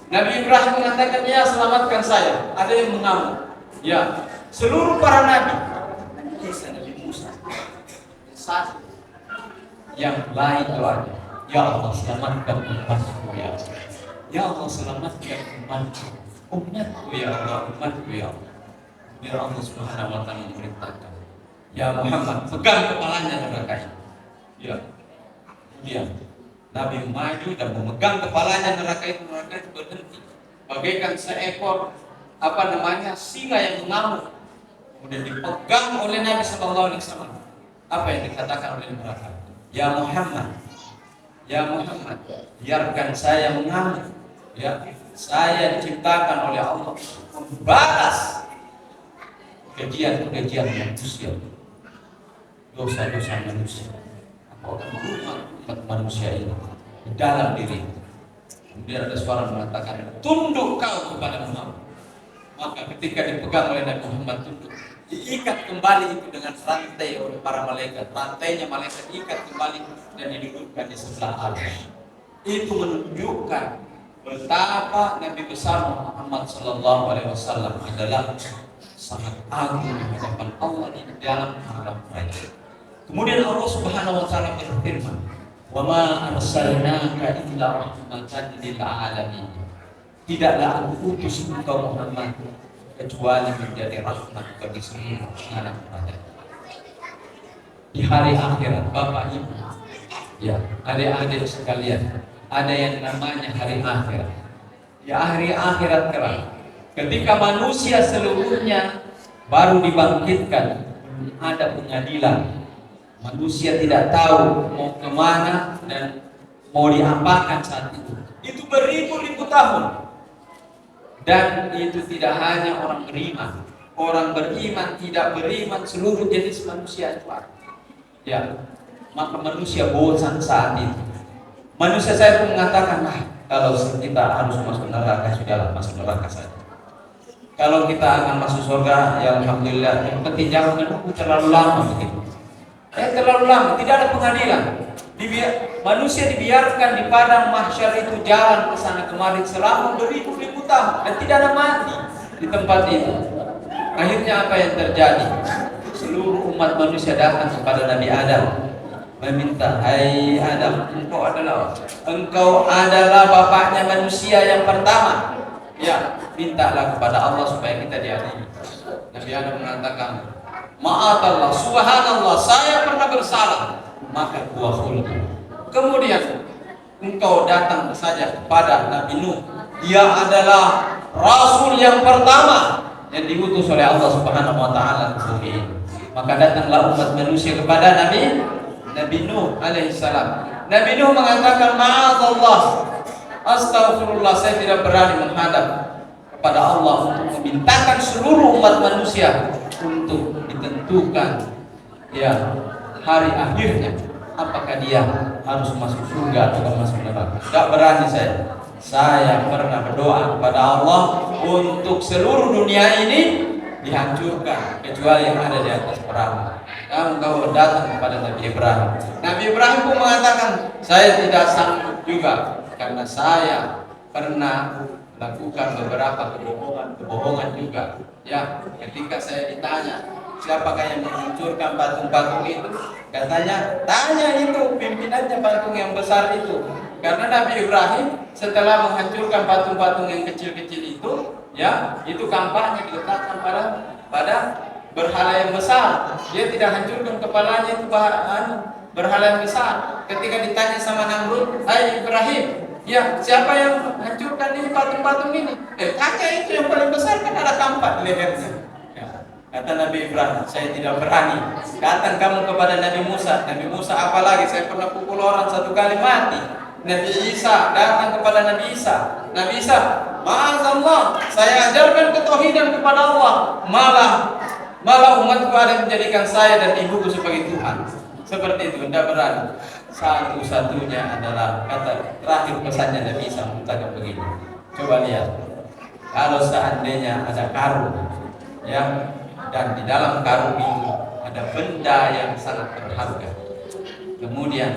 Nabi Ibrahim mengatakan, ya selamatkan saya. Ada yang mengamuk. Ya, seluruh para nabi, Nabi Musa, satu yang lain doanya, ya Allah selamatkan umatku, ya Allah. Ya Allah selamatkan umatku, ya Allah, umatku, ya Allah. Biar Allah Subhanahu wa taala memerintahkan, ya Muhammad, pegang kepalanya neraka ini. Ya, kemudian Nabi maju dan memegang kepalanya neraka itu berhenti, bagaikan seekor singa yang mengamuk. Kemudian dipegang oleh Nabi sallallahu alaihi wasallam. Apa yang dikatakan oleh neraka? Ya Muhammad, biarkan saya mengamuk. Ya, saya diciptakan oleh Allah membalas kekejian manusia, dosa-dosa manusia. Apa umat manusia ini di dalam diri. Kemudian ada suara mengatakan, tunduk kau kepada Muhammad. Maka ketika dipegang oleh Nabi Muhammad tunduk, diikat kembali itu dengan rantai oleh para malaikat. Rantainya malaikat ikat kembali dan didudukkan di sebelah arsy. Itu menunjukkan betapa Nabi besar Muhammad sallallahu alaihi wasallam adalah sangat agung di hadapan Allah di dalam alam raya. Kemudian Allah Subhanahu wa taala berfirman, "Wa ma arsalnaka illa rahmatan lil alamin." Tidaklah aku utus engkau Muhammad kecuali menjadi rahmat bagi seluruh alam raya. Di hari akhirat, Bapak Ibu, ya, adik-adik sekalian, ada yang namanya hari akhirat. Di hari akhirat kelak, ketika manusia seluruhnya baru dibangkitkan, ada pengadilan Manusia tidak tahu mau kemana dan mau diapakan saat itu. Itu beribu-ribu tahun. Dan itu tidak hanya orang beriman. Orang beriman, tidak beriman, seluruh jenis manusia itu ada. Ya, maka manusia bosan saat itu. Manusia saya pun mengatakan, kalau kita harus masuk neraka, sudahlah masuk neraka saja. Kalau kita akan masuk surga, ya alhamdulillah. Yang penting jangan menunggu terlalu lama begitu. Terlalu lama, tidak ada pengadilan. Manusia dibiarkan di padang mahsyar itu jalan ke sana kemari selama beribu-ribu tahun dan tidak ada mati di tempat itu. Akhirnya apa yang terjadi? Seluruh umat manusia datang kepada Nabi Adam meminta, "Hai Adam, engkau adalah bapaknya manusia yang pertama. Ya, mintalah kepada Allah supaya kita diadili." Nabi Adam mengatakan, "Maaf Allah, subhanallah, saya pernah bersalah." Maka gua khuldu. Kemudian engkau datang saja kepada Nabi Nuh. Dia adalah Rasul yang pertama yang diutus oleh Allah Subhanahu wa taala ke bumi ini. Maka datanglah umat manusia kepada Nabi Nuh alaihissalam. Nabi Nuh mengatakan, "Ma'adzallah, astaghfirullah, saya tidak berani menghadap kepada Allah untuk memintakan seluruh umat manusia untuk ditentukan ya hari akhirnya, apakah dia harus masuk surga atau masuk neraka. Tidak berani saya pernah berdoa kepada Allah untuk seluruh dunia ini dihancurkan kecuali yang ada di atas perahu." Engkau datang kepada Nabi Ibrahim. Nabi Ibrahim pun mengatakan, "Saya tidak sanggup juga karena saya pernah lakukan beberapa kebohongan juga. Ya, ketika saya ditanya, siapakah yang menghancurkan patung-patung itu? Katanya, tanya itu pimpinannya patung yang besar itu. Karena Nabi Ibrahim setelah menghancurkan patung-patung yang kecil-kecil itu, ya, itu kampanye diletakkan pada berhala yang besar. Dia tidak hancurkan kepalanya itu berhala yang besar. Ketika ditanya sama Namrud, "Hai Ibrahim, ya, siapa yang hancurkan ini patung-patung ini?" Tanya itu yang paling besar, kan ada kampak di lehernya. Kata Nabi Ibrahim, "Saya tidak berani." Datang kamu kepada Nabi Musa. Nabi Musa, "Apalagi saya pernah pukul orang 1 kali mati." Nabi Isa datang kepada Nabi Isa. Nabi Isa, "Ma'azallah, saya ajarkan ketauhidan kepada Allah. Malah umatku ada yang menjadikan saya dan ibuku sebagai Tuhan." Seperti itu, tidak berani. Satu-satunya adalah kata terakhir pesannya Nabi Isa mengatakan begini. Coba lihat, kalau seandainya ada karung, ya, dan di dalam karung itu ada benda yang sangat berharga, kemudian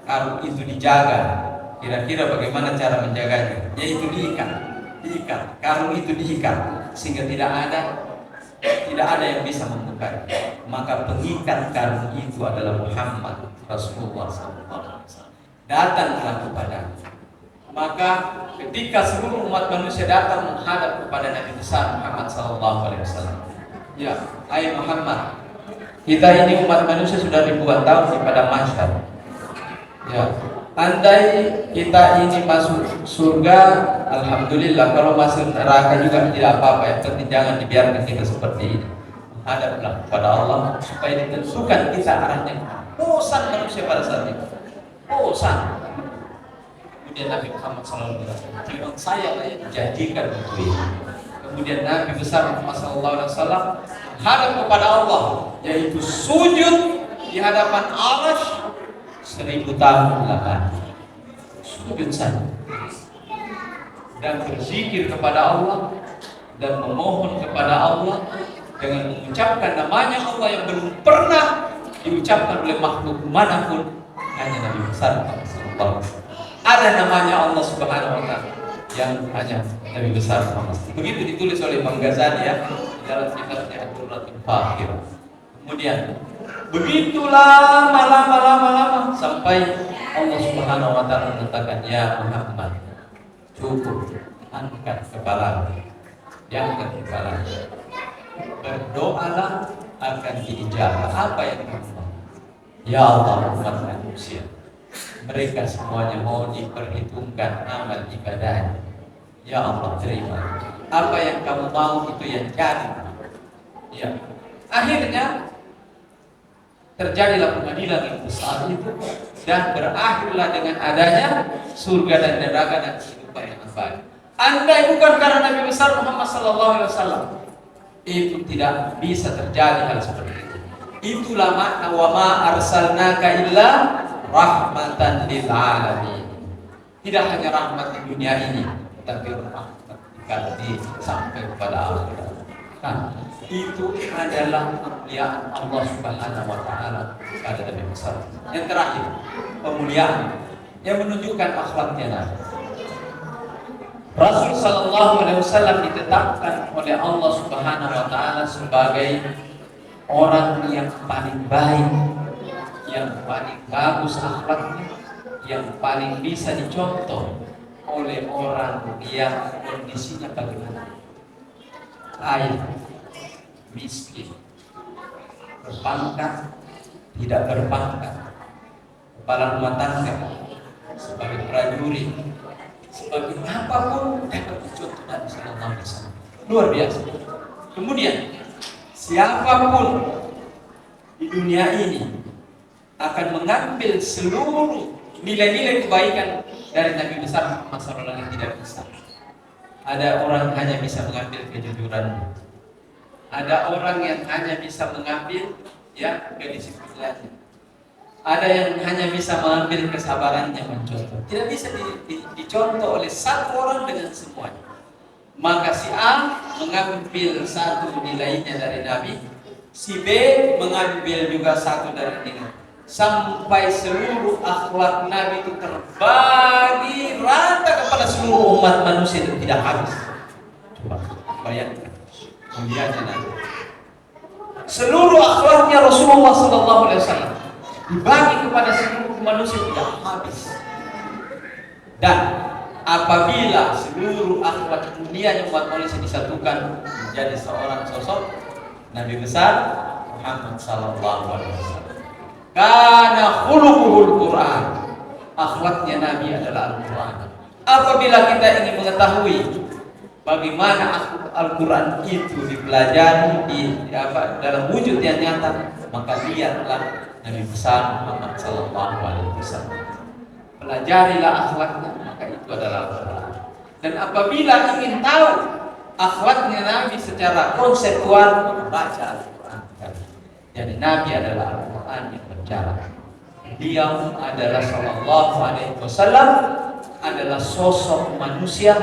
karung itu dijaga, kira-kira bagaimana cara menjaganya? Yaitu diikat, karung itu diikat sehingga tidak ada yang bisa membukanya. Maka pengikat karung itu adalah Muhammad Rasulullah SAW. Datanglah kepada. Maka ketika seluruh umat manusia datang menghadap kepada Nabi besar Muhammad SAW, ya, "Hai Muhammad, kita ini umat manusia sudah ribuan tahun di padang mahsyar. Ya, andai kita ini masuk surga, alhamdulillah. Kalau masuk neraka juga tidak apa-apa. Yang penting jangan dibiarkan kita seperti ini. Hadaplah kepada Allah supaya ditentukan kita arahnya." Bosan manusia pada saat itu. Bosan. Kemudian Nabi Muhammad SAW bilang, "Memang saya lah yang dijadikan untuk ini." Kemudian Nabi besar Muhammad SAW hadap kepada Allah, yaitu sujud di hadapan Allah 1000 tahun lamanya. Sujud saja dan berzikir kepada Allah dan memohon kepada Allah dengan mengucapkan namanya Allah yang belum pernah diucapkan oleh makhluk manapun, hanya Nabi besar Muhammad SAW. Ada namanya Allah Subhanahu wa taala yang hanya Nabi besar Muhammad. Begitu ditulis oleh Imam Ghazali ya dalam kitabnya Ad-Durratul Fakhir. Kemudian begitu lama sampai Allah Subhanahu wa taala mengatakan, "Ya Muhammad, cukup, angkat kepala." Diangkat kepala. Berdoalah akan diijabah. Apa yang kamu mau? Ya Allah, umat manusia, mereka semuanya mau diperhitungkan amal ibadahnya. Ya Allah, terima. Apa yang kamu mau itu yang jadi. Ya. Akhirnya terjadilah pengadilan yang besar itu, dan berakhirlah dengan adanya surga dan neraka dan kehidupan yang abadi. Andai bukan karena Nabi besar Muhammad SAW, itu tidak bisa terjadi hal seperti itu. Itulah makna wa ma arsalnaka illa rahmatan lil alamin. Tidak hanya rahmat di dunia ini, tapi rahmat di sampai kepada akhirat. Nah, itu adalah kemuliaan Allah Subhanahu wa taala pada Nabi besar. Yang terakhir, pemuliaan yang menunjukkan akhlaknya Nabi. Rasul sallallahu alaihi wasallam ditetapkan oleh Allah Subhanahu wa taala sebagai orang yang paling baik, yang paling bagus akhlaknya, yang paling bisa dicontoh oleh orang yang kondisinya bagaimana? Kaya, miskin, berpangkat, tidak berpangkat, kepala rumah tangga, sebagai prajurit, sebagai apapun dapat dicontoh Nabi sallallahu alaihi wasallam. Luar biasa. Kemudian siapapun di dunia ini akan mengambil seluruh nilai-nilai kebaikan dari Nabi besar Muhammad sallallahu alaihi wasallam tidak bisa. Ada orang hanya bisa mengambil kejujurannya. Ada orang yang hanya bisa mengambil kedisiplinannya. Ada yang hanya bisa mengambil kesabarannya mencontoh. Tidak bisa dicontoh oleh satu orang dengan semuanya. Maka si A mengambil satu nilainya dari Nabi, si B mengambil juga satu dari nilai. Sampai seluruh akhlak Nabi itu terbagi rata kepada seluruh umat manusia dan tidak habis. Coba bayangkan mulianya Nabi. Seluruh akhlaknya Rasulullah SAW dibagi kepada seluruh manusia tidak habis. Dan apabila seluruh akhlak mulianya umat manusia disatukan menjadi seorang sosok Nabi besar Muhammad SAW. Karena khuluquhul Quran, akhlaknya Nabi adalah Al-Quran. Apabila kita ingin mengetahui bagaimana Al-Quran itu dipelajari dalam wujud yang nyata, maka lihatlah Nabi besar Muhammad sallallahu alaihi wasallam. Pelajarilah akhlaknya, maka itu adalah Al-Quran. Dan apabila ingin tahu akhlaknya Nabi secara konseptual, baca Al-Quran. Jadi Nabi adalah Al-Quran yang berjalan. Dia adalah sallallahu alaihi wasallam adalah sosok manusia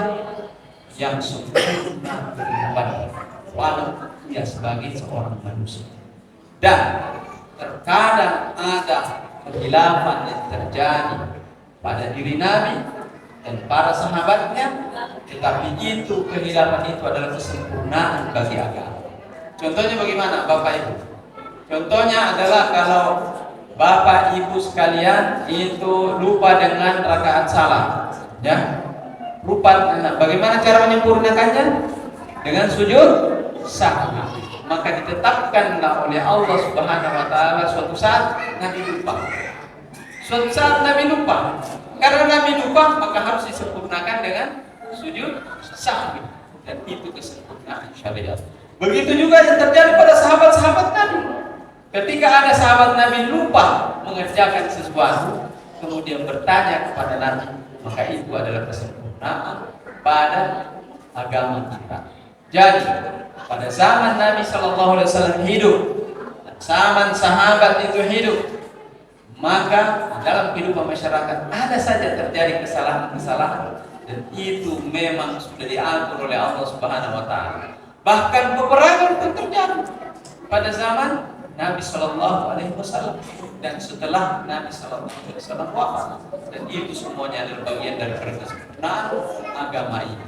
yang sempurna kehidupan walaupun dia sebagai seorang manusia. Dan terkadang ada kehilafan yang terjadi pada diri Nabi dan para sahabatnya, tetapi itu kehilafan itu adalah kesempurnaan bagi agama. Contohnya bagaimana Bapak Ibu? Contohnya adalah kalau Bapak Ibu sekalian itu lupa dengan rakaat salat, ya. Lupa, bagaimana cara menyempurnakannya? Dengan sujud sahwi. Maka ditetapkanlah oleh Allah Subhanahu wa taala suatu saat Nabi lupa. Suatu saat Nabi lupa. Karena Nabi lupa, maka harus disempurnakan dengan sujud sahwi. Dan itu kesempurnaan syariat. Begitu juga yang terjadi pada sahabat-sahabat Nabi. Ketika ada sahabat Nabi lupa mengerjakan sesuatu, kemudian bertanya kepada Nabi, maka itu adalah kesempurnaan pada agama kita. Jadi pada zaman Nabi Shallallahu Alaihi Wasallam hidup, zaman sahabat itu hidup, maka dalam kehidupan masyarakat ada saja terjadi kesalahan-kesalahan, dan itu memang sudah diatur oleh Allah Subhanahu Wa Taala. Bahkan peperangan pun terjadi pada zaman Nabi Shallallahu Alaihi Wasallam dan setelah Nabi Shallallahu Alaihi Wasallam wafat, dan itu semuanya adalah bagian dari kesempurnaan agama ini.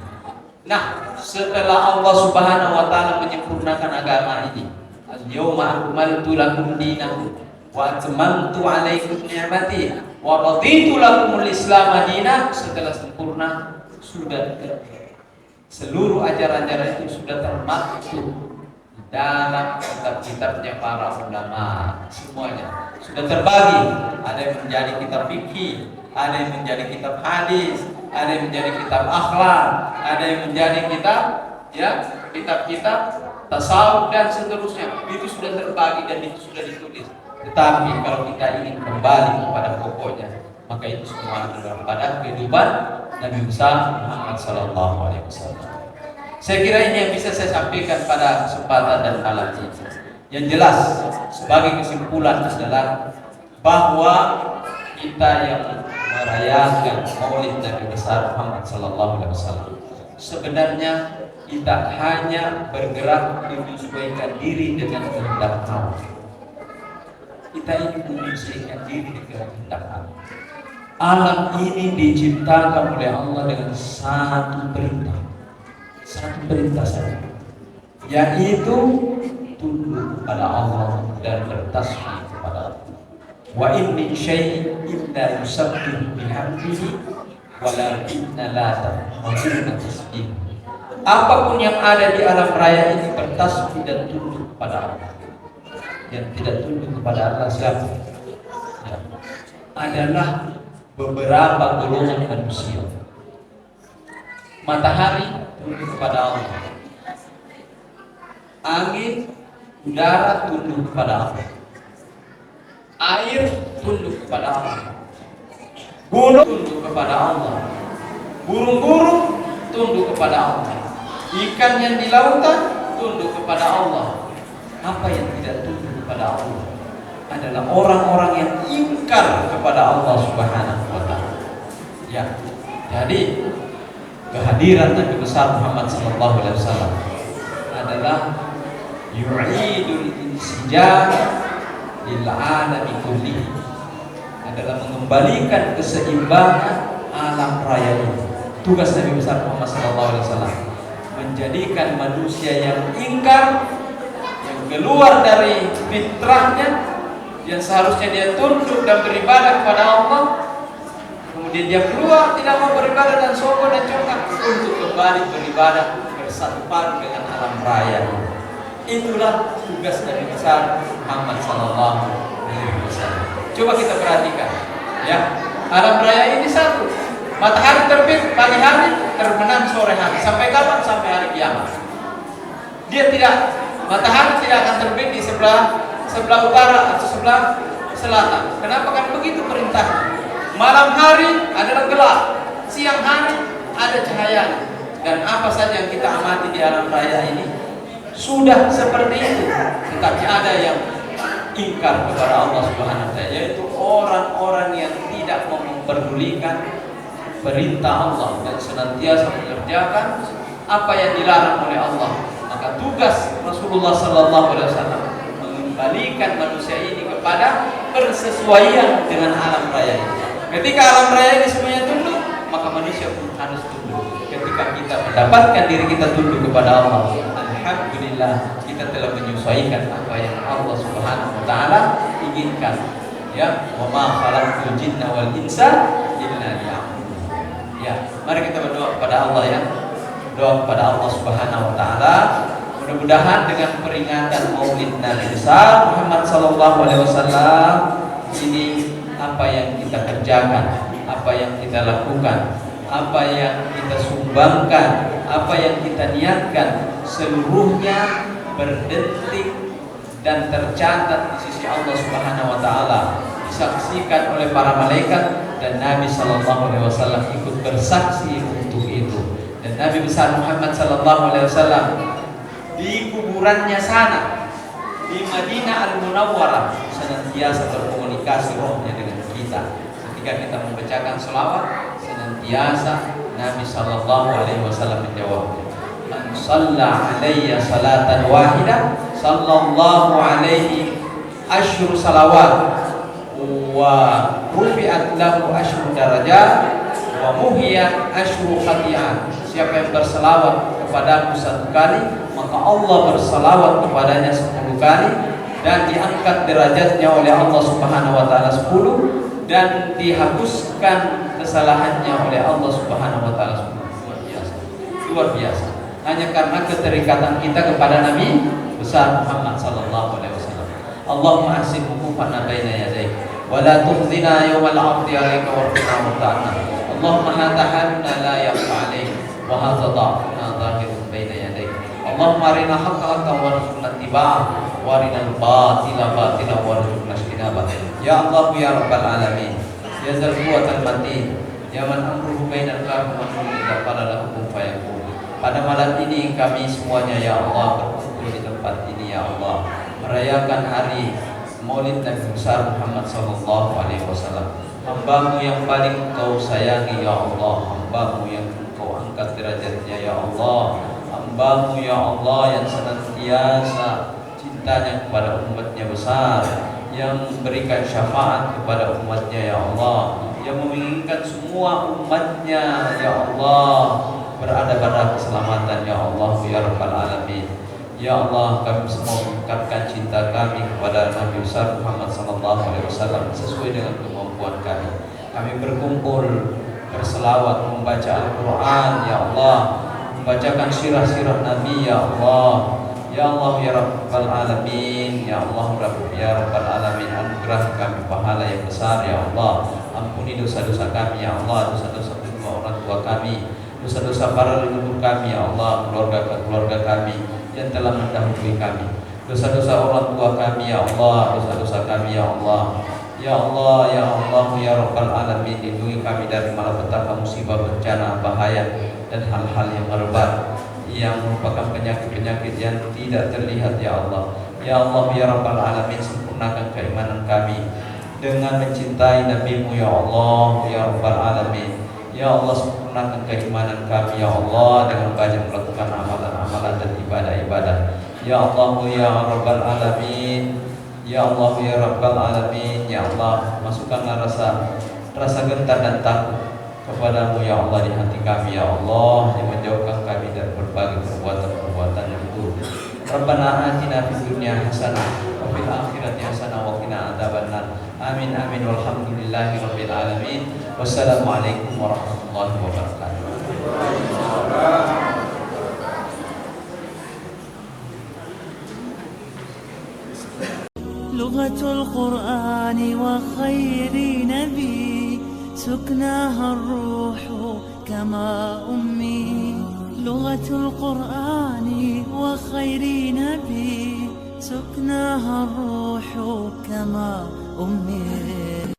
Nah, setelah Allah Subhanahu Wa Taala menyempurnakan agama ini, al-yawma akmaltu lakum dinakum wa atmamtu alaikum ni'mati wa raditu lakumul Islam dinan. Setelah sempurna, sudah seluruh ajaran-ajaran itu sudah termaktub dalam kitab-kitabnya para ulama. Semuanya sudah terbagi. Ada yang menjadi kitab fikih, ada yang menjadi kitab hadis, ada yang menjadi kitab akhlak, ada yang menjadi kitab-kitab tasawuf dan seterusnya. Itu sudah terbagi dan itu sudah ditulis. Tetapi kalau kita ingin kembali kepada pokoknya, maka itu semua adalah pada kehidupan Nabi besar Muhammad Sallallahu Alaihi Wasallam. Saya kira ini yang bisa saya sampaikan pada kesempatan dan malam ini. Yang jelas sebagai kesimpulan adalah bahwa kita yang merayakan Maulid Nabi besar Muhammad Sallallahu Alaihi Wasallam sebenarnya kita hanya bergerak menyesuaikan diri dengan kehendak Allah. Kita ini menyesuaikan diri dengan kehendak Allah. Alam ini diciptakan oleh Allah dengan satu perintah saja, yaitu tunduk kepada Allah dan bertasbih kepada Allah. Wa in min syai'in illa yusabbihu bihamdihi walakinna la tafqahuna tasbih. Apapun yang ada di alam raya ini bertasbih dan tunduk kepada Allah. Yang tidak tunduk kepada Allah siapa? Ya, adalah beberapa golongan manusia. Matahari tunduk kepada Allah, angin, udara tunduk kepada Allah, air tunduk kepada Allah, gunung tunduk kepada Allah, burung-burung tunduk kepada Allah, ikan yang di lautan tunduk kepada Allah. Apa yang tidak tunduk kepada Allah adalah orang-orang yang ingkar kepada Allah Subhanahu wa Ta'ala. Ya, jadi kehadiran Nabi besar Muhammad Sallallahu Alaihi Wasallam adalah yu'idul insijam lil alami kullihi, adalah mengembalikan keseimbangan alam raya ini. Tugas Nabi besar Muhammad Sallallahu Alaihi Wasallam menjadikan manusia yang ingkar, yang keluar dari fitrahnya, yang seharusnya dia tunduk dan beribadah kepada Allah, kemudian dia keluar tidak mau beribadah dan sombong dan congkak, untuk kembali beribadah bersatu padu dengan alam raya. Itulah tugas Nabi besar Muhammad Sallallahu Alaihi Wasallam. Coba kita perhatikan, ya, alam raya ini satu. Matahari terbit pagi hari, terbenam sore hari. Sampai kapan? Sampai hari kiamat. Dia tidak, matahari tidak akan terbit di sebelah utara atau sebelah selatan. Kenapa? Kan begitu perintah. Malam hari adalah gelap, siang hari ada cahayanya. Dan apa saja yang kita amati di alam raya ini sudah seperti itu. Tetapi ada yang ingkar kepada Allah Subhanahu wa Ta'ala, yaitu orang-orang yang tidak memperdulikan perintah Allah dan senantiasa mengerjakan apa yang dilarang oleh Allah. Maka tugas Rasulullah Sallallahu Alaihi Wasallam mengembalikan manusia ini kepada persesuaian dengan alam raya ini. Ketika alam raya ini semuanya tunduk, maka manusia pun harus tunduk. Ketika kita mendapatkan diri kita tunduk kepada Allah, alhamdulillah kita telah menyesuaikan apa yang Allah Subhanahu wa Ta'ala inginkan. Ya, wa ma khalaqtul jinna wal insa illa liya'budun. Ya, mari kita berdoa kepada Allah, ya. Doa kepada Allah Subhanahu wa Ta'ala. Mudah-mudahan dengan peringatan Maulid Nabi besar Muhammad Sallallahu Alaihi Wasallam ini, apa yang kita kerjakan, apa yang kita lakukan, apa yang kita sumbangkan, apa yang kita niatkan, seluruhnya berdetik dan tercatat di sisi Allah Subhanahu wa Ta'ala, disaksikan oleh para malaikat, dan Nabi Sallallahu Alaihi Wasallam ikut bersaksi untuk itu. Dan Nabi besar Muhammad Sallallahu Alaihi Wasallam di kuburannya sana di Madinah Al-Munawwarah senantiasa berkomunikasi rohnya dengan kita. Ketika kita membacakan selawat, senantiasa Nabi Sallallahu Alaihi Wasallam menjawab, "Man shalla alayya salatan wahidah, sallallahu alaihi asyru salawat, wa rufi'at lahu asyru darajat, wa muhiyat asyru khati'at." Siapa yang berselawat kepadaku 1 kali, maka Allah berselawat kepadanya 10 kali, dan diangkat derajatnya oleh Allah Subhanahu wa Ta'ala 10, dan dihapuskan kesalahannya oleh Allah Subhanahu wa Ta'ala 10. Luar biasa. Luar biasa. Hanya karena keterikatan kita kepada Nabi besar Muhammad Sallallahu Alaihi Wasallam. Allahumma ahsin hukufana baina yadayk, wa la tukhzina yawmal 'ardi 'alaika warhamna wa ta'ala. Allahumma hata haluna la yakhfa 'alaik, wa hadha dha'funa dhahirun baina yadayk. Allahumma arina haqqa haqqan warzuqna ittiba'ah, warinal batila batila warzuqna ijtinabah. Ya Allah ya Rabbal alamin, ya Dzal Quwwatal Matin, ya man amruhu bainal kafi wa idza qala lahu kun fayakun. Pada malam ini kami semuanya ya Allah berkumpul di tempat ini ya Allah, merayakan hari Maulid Nabi besar Muhammad sallallahu alaihi wasallam. Hamba-Mu yang paling Engkau sayangi ya Allah, hamba-Mu yang Engkau angkat derajatnya ya Allah, hamba-Mu ya Allah yang senantiasa cintanya kepada umatnya besar, yang memberikan syafaat kepada umatnya ya Allah, yang menginginkan semua umatnya ya Allah berada pada keselamatan ya Allah ya Rabbal Alamin. Ya Allah, kami semua mengungkapkan cinta kami kepada Nabi besar Muhammad sallallahu alaihi wasallam sesuai dengan kemampuan kami. Kami berkumpul berselawat, membaca Al-Qur'an ya Allah, membacakan sirah-sirah Nabi ya Allah. Ya Allah ya Rabbal Alamin, ya Allah ya Rabbal Alamin, anugerah kami pahala yang besar ya Allah. Ampuni dosa-dosa kami ya Allah, dosa-dosa kedua orang tua kami, dosa-dosa para leluhur kami ya Allah, keluarga kami yang telah mendahului kami, dosa-dosa orang tua kami ya Allah, dosa-dosa kami ya Allah. Ya Allah ya Allah ya Rabbal Alamin, lindungi kami dari malapetaka, musibah, bencana, bahaya dan hal-hal yang merebak yang merupakan penyakit-penyakit yang tidak terlihat ya Allah. Ya Allah ya Rabbal Alamin, sempurnakan keimanan kami dengan mencintai Nabi-Mu ya Allah ya Rabbal Alamin. Ya Allah, sempurnakan keimanan kami ya Allah dengan banyak melakukan amalan-amalan dan ibadah-ibadah. Ya Allah ya Rabbal Alamin, ya Allah ya Rabbal Alamin, ya Allah, masukkanlah rasa gentar dan takut kepadamu ya Allah di hati kami ya Allah, yang menjauhkan kami dari berbagai perbuatan-perbuatan yang buruk. Rabbana atina fid dunya hasanah wa fil akhirati hasanah wa qina adzabannar. Amin amin walhamdulillahi rabbil alamin. Wassalamualaikum warahmatullahi wabarakatuh. لغة القرآن وخير نبي سكناها الروح كما أمي. لغة القرآن وخير نبي سكناها الروح كما أمي.